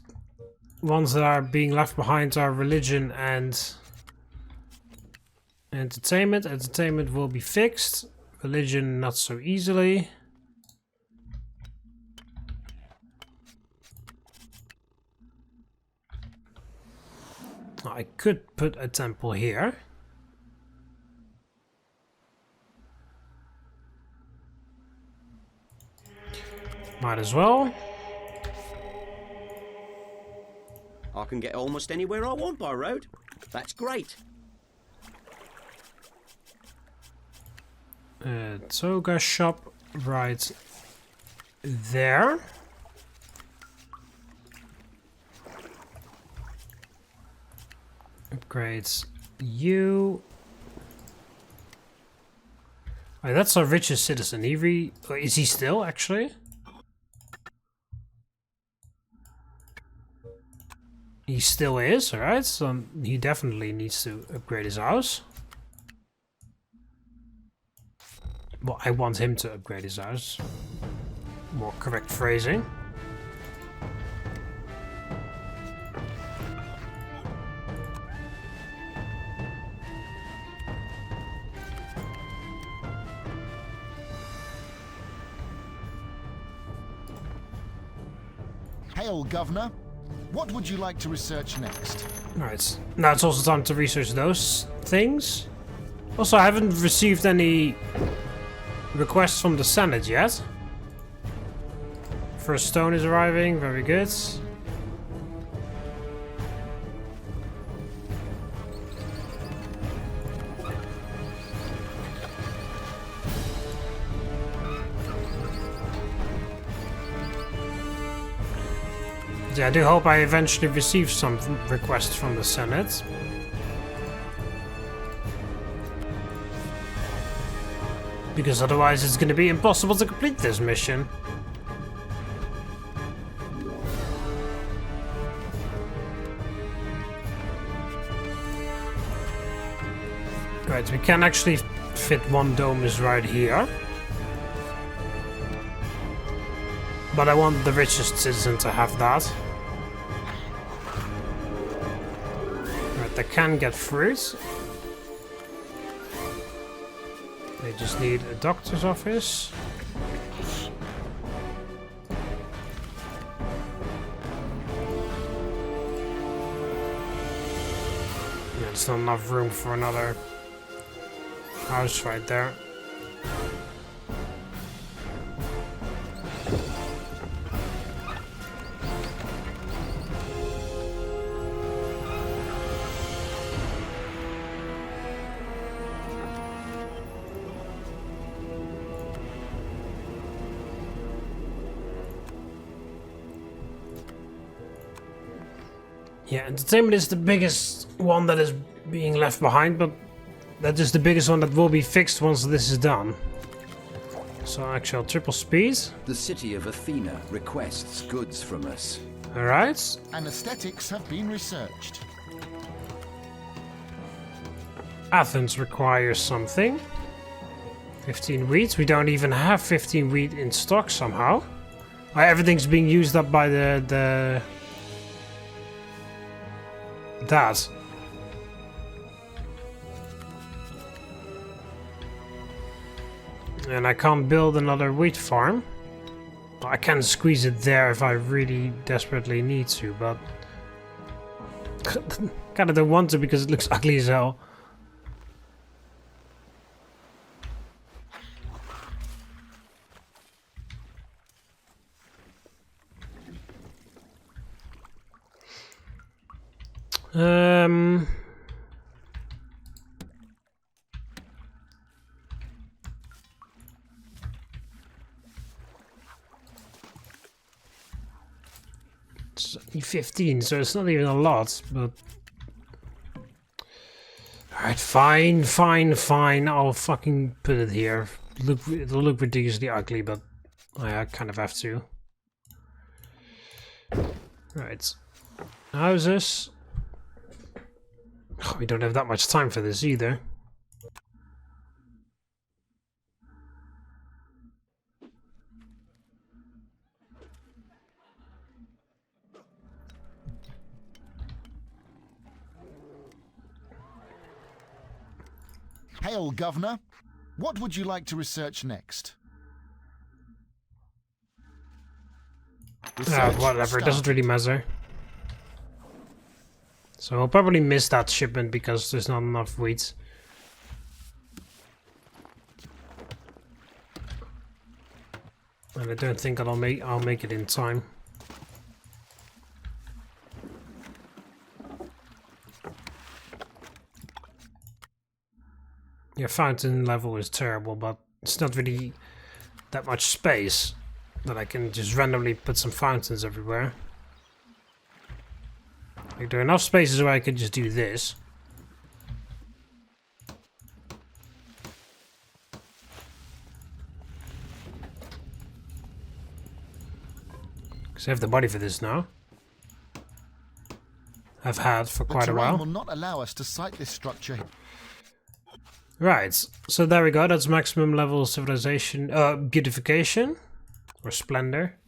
ones that are being left behind are religion and entertainment. Entertainment will be fixed. Religion, not so easily. I could put a temple here. Might as well. I can get almost anywhere I want by road. That's great. Toga shop right there. Upgrades you. Oh, that's our richest citizen. Is he still actually? He still is, alright, so he definitely needs to upgrade his house. Well, I want him to upgrade his house. More correct phrasing. Hail, Governor. What would you like to research next? Alright, now it's also time to research those things. Also, I haven't received any requests from the Senate yet. First stone is arriving, very good. Yeah, I do hope I eventually receive some requests from the Senate. Because otherwise it's going to be impossible to complete this mission. Right, we can actually fit one domus right here. But I want the richest citizen to have that. Right, they can get fruit. They just need a doctor's office. Yeah, there's not enough room for another house right there. Yeah, entertainment is the biggest one that is being left behind, but that is the biggest one that will be fixed once this is done. So actually, triple speed. The city of Athena requests goods from us. Alright. Anesthetics have been researched. Athens requires something. 15 wheat. We don't even have 15 wheat in stock somehow. Everything's being used up by that. And I can't build another wheat farm. I can squeeze it there if I really desperately need to, but kinda don't want to because it looks ugly as hell. It's only 15, so it's not even a lot, but... Alright, fine, I'll fucking put it here. It'll look ridiculously ugly, but I kind of have to. Right. Houses. Oh, we don't have that much time for this either. Hail, Governor. What would you like to research next? Whatever, it doesn't really matter. So I'll probably miss that shipment because there's not enough wheat. And I don't think I'll make it in time. Yeah, fountain level is terrible, but it's not really that much space that I can just randomly put some fountains everywhere. Like, there are enough spaces where I can just do this. Because I have the body for this now. I've had for quite a while. The terrain will not allow us to site this structure. Right, so there we go. That's maximum level of civilization, beautification or splendor.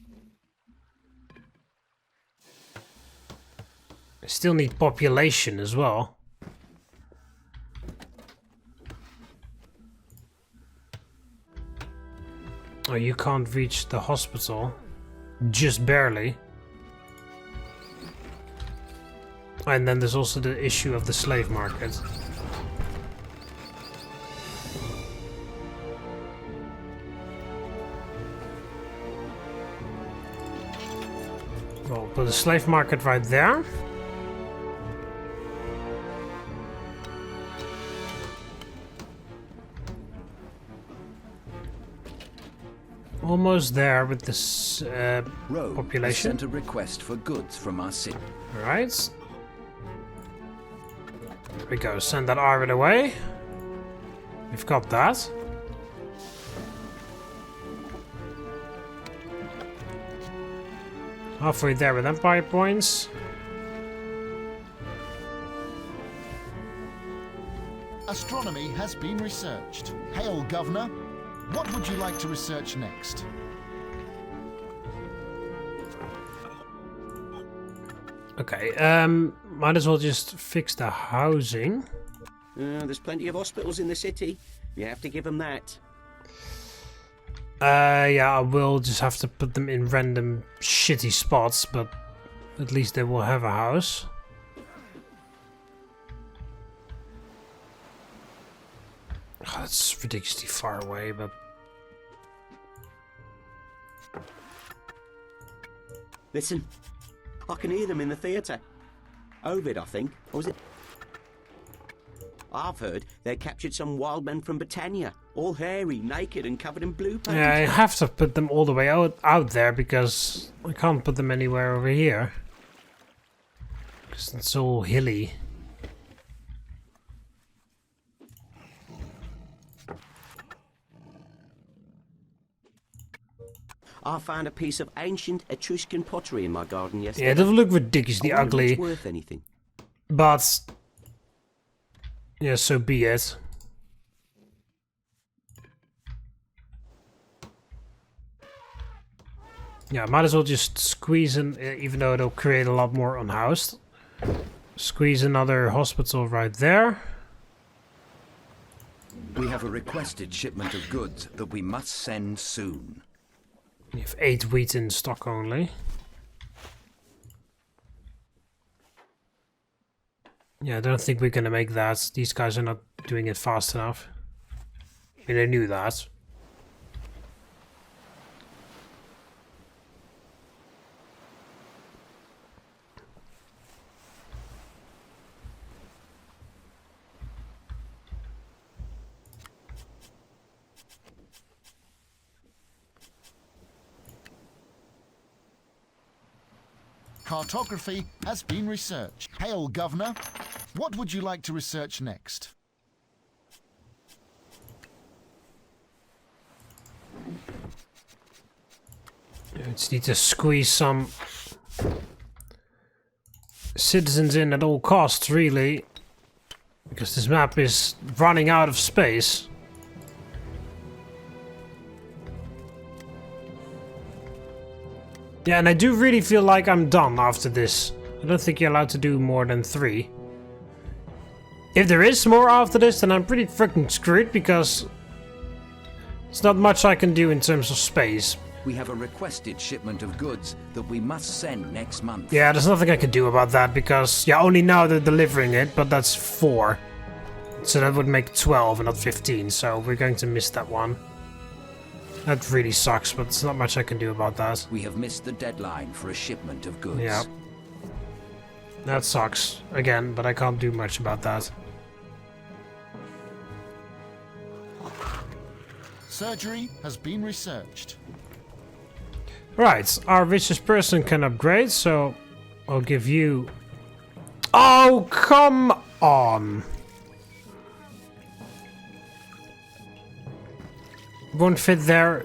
I still need population as well. Oh, you can't reach the hospital. Just barely. And then there's also the issue of the slave market. Well, put the slave market right there. Almost there with this Rome population. sent a request for goods from our city. Alright. There we go, send that iron away. We've got that. Halfway there with empire points. Astronomy has been researched. Hail, Governor. What would you like to research next? Okay, might as well just fix the housing. There's plenty of hospitals in the city. You have to give them that. Yeah, I will just have to put them in random shitty spots, but at least they will have a house. Oh, that's ridiculously far away, but... Listen, I can hear them in the theatre. Avete, I think. Or was it? I've heard they captured some wild men from Britannia, all hairy, naked, and covered in blue paint. Yeah, I have to put them all the way out there because I can't put them anywhere over here. Because it's all hilly. I found a piece of ancient Etruscan pottery in my garden yesterday. Yeah, it doesn't look ridiculously I wonder if ugly, it's worth anything. but yeah, so be it. Yeah, might as well just squeeze in, even though it'll create a lot more unhoused. Squeeze another hospital right there. We have a requested shipment of goods that we must send soon. We have 8 wheat in stock only. Yeah, I don't think we're gonna make that. These guys are not doing it fast enough. I mean, I knew that. Cartography has been researched. Hail, Governor. What would you like to research next? I just need to squeeze some citizens in at all costs, really. Because this map is running out of space. Yeah, and I do really feel like I'm done after this. I don't think you're allowed to do more than 3. If there is more after this, then I'm pretty freaking screwed, because there's not much I can do in terms of space. We have a requested shipment of goods that we must send next month. Yeah, there's nothing I can do about that, because, yeah, only now they're delivering it, but that's 4. So that would make 12 and not 15, so we're going to miss that one. That really sucks, but there's not much I can do about that. We have missed the deadline for a shipment of goods. Yeah. That sucks, again, but I can't do much about that. Surgery has been researched. Right, our richest person can upgrade, so I'll give you... Oh, come on! Won't fit there.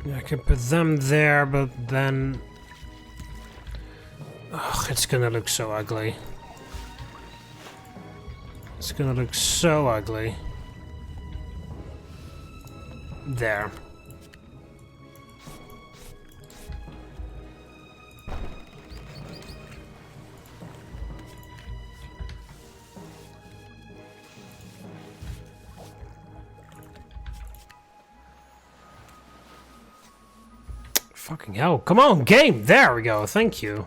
Yeah, I can put them there, but then... Ugh, it's gonna look so ugly. It's gonna look so ugly. There. Fucking hell. Come on, game! There we go, thank you.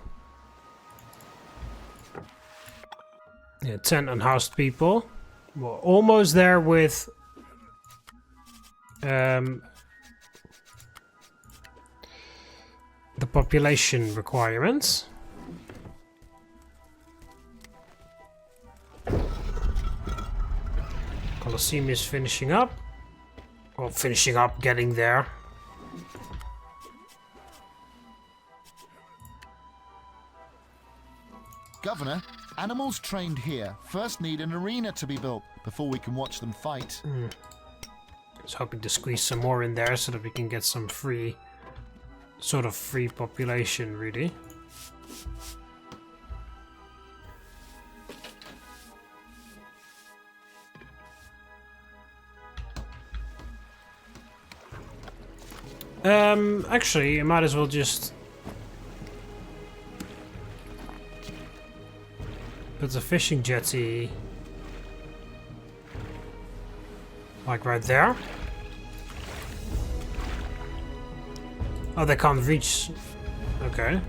Yeah, 10 unhoused people. We're almost there with... the population requirements. Colosseum is finishing up. Well, finishing up, getting there. Governor, animals trained here first need an arena to be built before we can watch them fight. I was hoping to squeeze some more in there so that we can get some free, sort of free population, really. Actually, I might as well just put the fishing jetty like right there. Oh, they can't reach. Okay.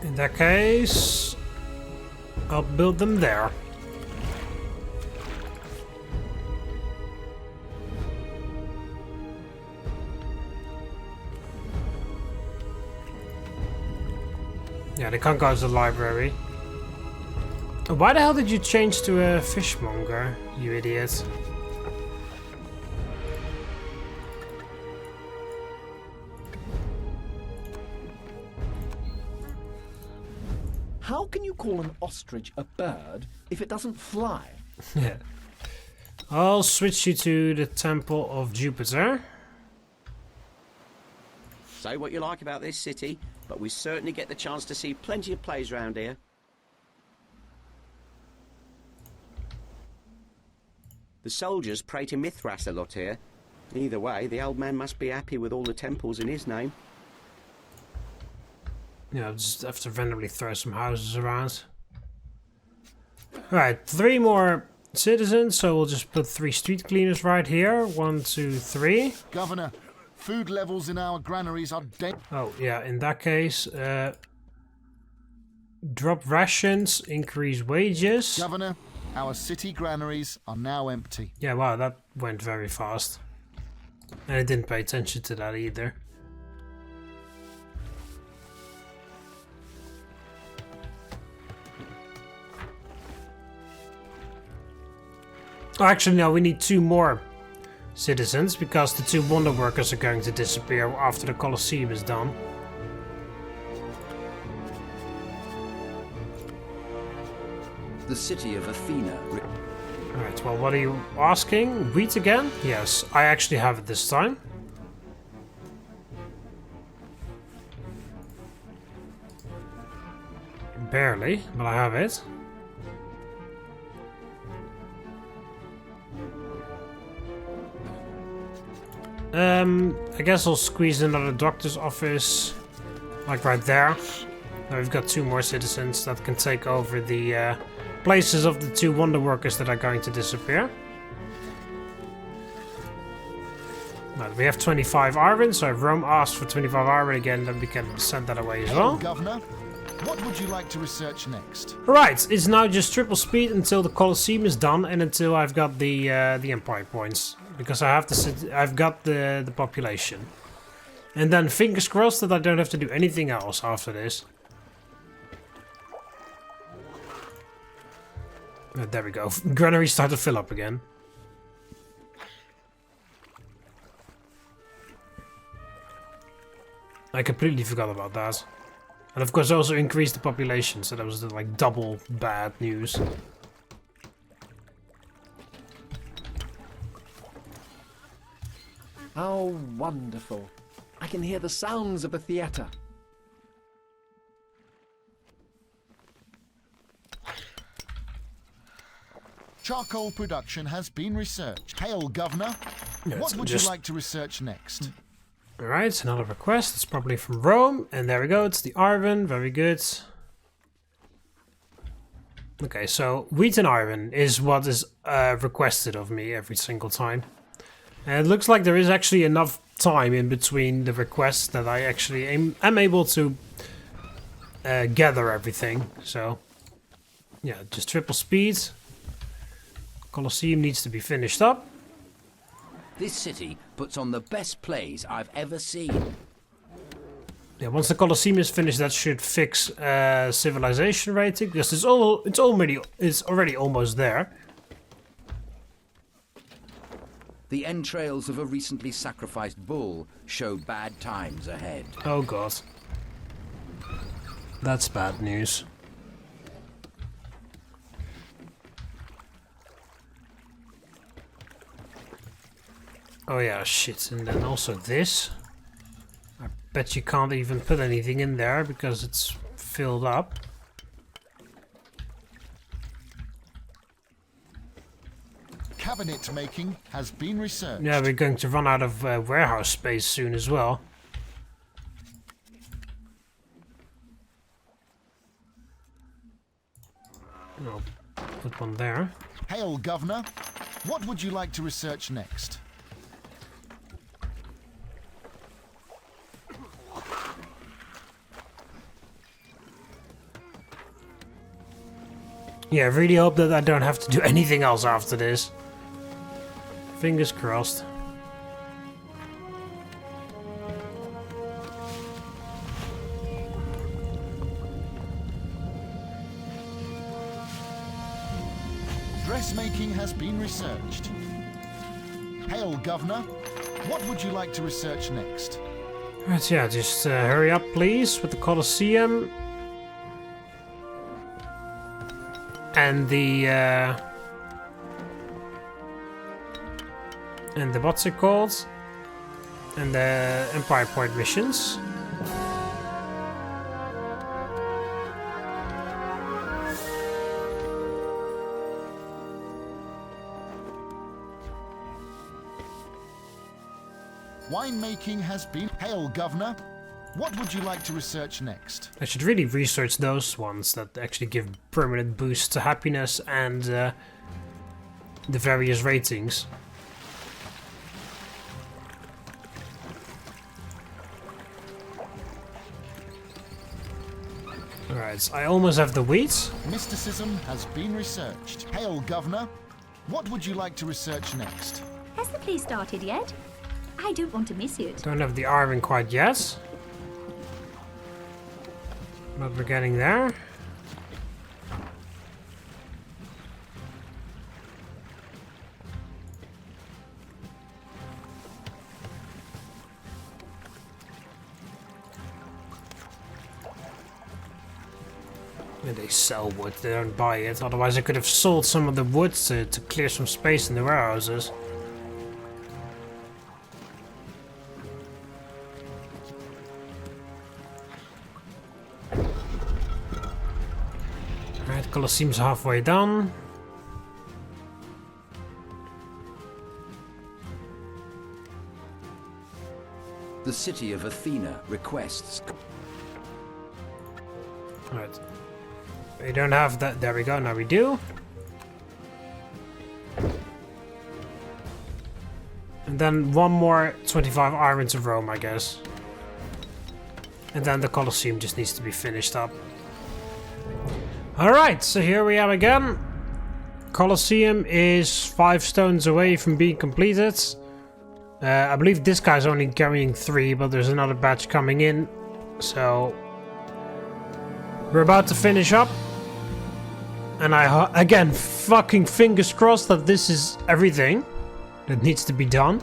In that case, I'll build them there. Yeah, they can't go to the library. Why the hell did you change to a fishmonger, you idiot? How can you call an ostrich a bird if it doesn't fly? Yeah. I'll switch you to the Temple of Jupiter. Say what you like about this city, but we certainly get the chance to see plenty of plays round here. The soldiers pray to Mithras a lot here. Either way, the old man must be happy with all the temples in his name. Yeah, I'll just have to randomly throw some houses around. Alright, 3 more citizens, so we'll just put 3 street cleaners right here. 1, 2, 3. Governor, food levels in our granaries are Oh, yeah, in that case, drop rations, increase wages. Governor, our city granaries are now empty. Yeah, wow, that went very fast. And I didn't pay attention to that either. Oh, actually, no, we need 2 more citizens because the 2 wonder workers are going to disappear after the Colosseum is done. The city of Athena. Alright, well, what are you asking? Wheat again? Yes, I actually have it this time. Barely, but I have it. I guess I'll squeeze another doctor's office, like right there. Now we've got 2 more citizens that can take over the places of the 2 wonder workers that are going to disappear. Right, we have 25 iron, so if Rome asks for 25 iron again, then we can send that away as well. Governor, what would you like to research next? Right, it's now just triple speed until the Colosseum is done and until I've got the Empire points. Because I have I've got the population. And then fingers crossed that I don't have to do anything else after this. There we go. Granaries start to fill up again. I completely forgot about that. And of course I also increased the population, so that was like double bad news. How wonderful. I can hear the sounds of a theatre. Charcoal production has been researched. Hail, Governor. Yeah, What would just- you like to research next? Alright, another request. It's probably from Rome. And there we go, it's the iron. Very good. Okay, so wheat and iron is what is requested of me every single time. And it looks like there is actually enough time in between the requests that I actually am able to gather everything. So, yeah, just triple speed. Colosseum needs to be finished up. This city puts on the best plays I've ever seen. Yeah, once the Colosseum is finished, that should fix civilization rating, because it's already almost there. The entrails of a recently sacrificed bull show bad times ahead. Oh god. That's bad news. Oh yeah, shit, and then also this. I bet you can't even put anything in there because it's filled up. Cabinet making has been researched. Yeah, we're going to run out of warehouse space soon as well. I'll put one there. Hail, Governor. What would you like to research next? Yeah, I really hope that I don't have to do anything else after this. Fingers crossed. Dressmaking has been researched. Hail, Governor. What would you like to research next? Right, yeah, just hurry up please with the Colosseum. And the what's it called? And the Empire Point missions. Winemaking has been... Hail, Governor. What would you like to research next? I should really research those ones that actually give permanent boosts to happiness and the various ratings. Alright, I almost have the wheat. Mysticism has been researched. Hail, Governor. What would you like to research next? Has the play started yet? I don't want to miss it. Don't have the iron quite yet. But we're getting there. And they sell wood, they don't buy it. Otherwise I could have sold some of the wood to clear some space in the warehouses. Alright, Colosseum's halfway done. The city of Athena requests... Alright. We don't have that. There we go, now we do. And then one more 25 iron to Rome, I guess. And then the Colosseum just needs to be finished up. Alright, so here we are again. Colosseum is 5 stones away from being completed. I believe this guy's only carrying 3, but there's another batch coming in. So we're about to finish up. And I, again, fucking fingers crossed that this is everything that needs to be done.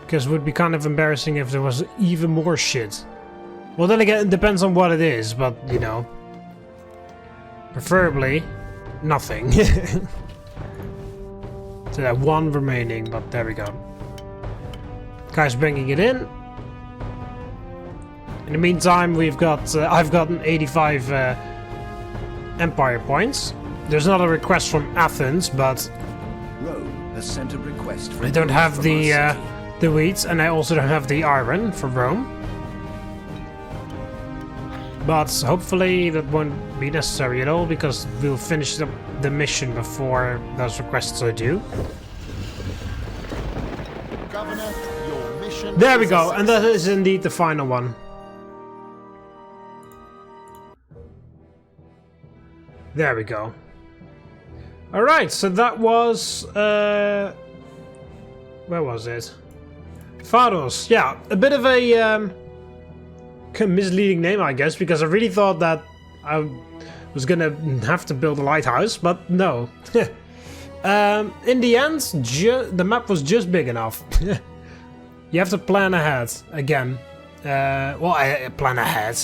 Because it would be kind of embarrassing if there was even more shit. Well, then again, it depends on what it is, but, you know. Preferably, nothing. So that one remaining, but there we go. Guy's bringing it in. In the meantime, we've got I've gotten 85 Empire points. There's not a request from Athens, but Rome has sent a request for... I don't have the wheat, and I also don't have the iron for Rome. But hopefully that won't be necessary at all, because we'll finish the mission before those requests are due. Governor, your mission... There we go, and that is indeed the final one. There we go. Alright, so that was... where was it? Pharos. Yeah, a bit of a misleading name, I guess, because I really thought that I was gonna have to build a lighthouse, but no. In the end, the map was just big enough. You have to plan ahead, again. Plan ahead.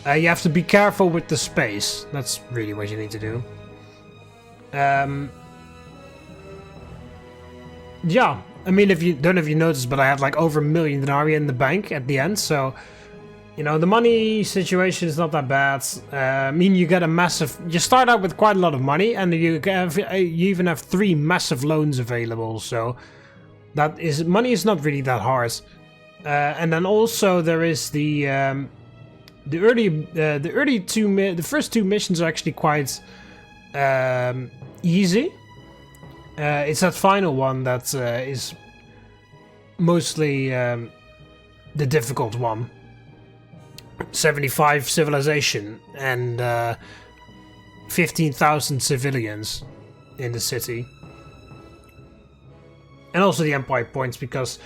You have to be careful with the space. That's really what you need to do. Yeah, I mean, if you don't know if you noticed, but I had like over 1 million denarii in the bank at the end, so you know the money situation is not that bad. I mean, you get a massive. You start out with quite a lot of money, and you even have 3 massive loans available. So that is money is not really that hard. And then also there is the first 2 missions are actually quite easy. It's that final one that is mostly the difficult one. 75 civilization and 15,000 civilians in the city. And also the Empire points, because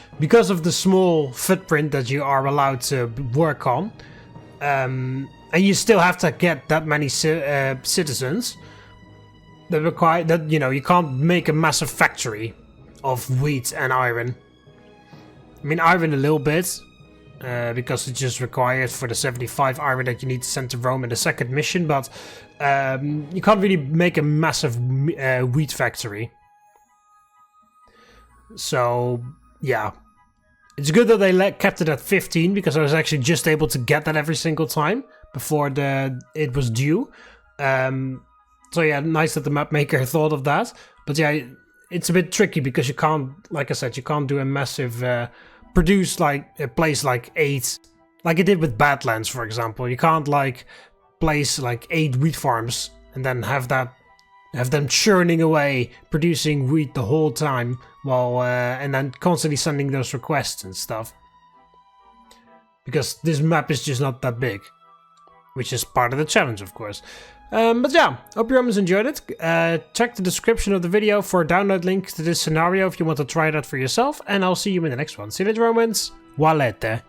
of the small footprint that you are allowed to work on. And you still have to get that many citizens. That require that, you know, you can't make a massive factory of wheat and iron. I mean, iron a little bit, because it's just required for the 75 iron that you need to send to Rome in the second mission, but you can't really make a massive wheat factory. So yeah, it's good that they kept it at 15 because I was actually just able to get that every single time before it was due. So yeah, nice that the map maker thought of that. But yeah, it's a bit tricky because you can't, like I said, you can't do a massive produce like a place like 8, like it did with Badlands, for example. You can't like place like 8 wheat farms and then have them churning away, producing wheat the whole time, while and then constantly sending those requests and stuff. Because this map is just not that big, which is part of the challenge, of course. But yeah, hope you almost enjoyed it. Check the description of the video for a download link to this scenario if you want to try that for yourself, and I'll see you in the next one. See you later, Romans. Valete.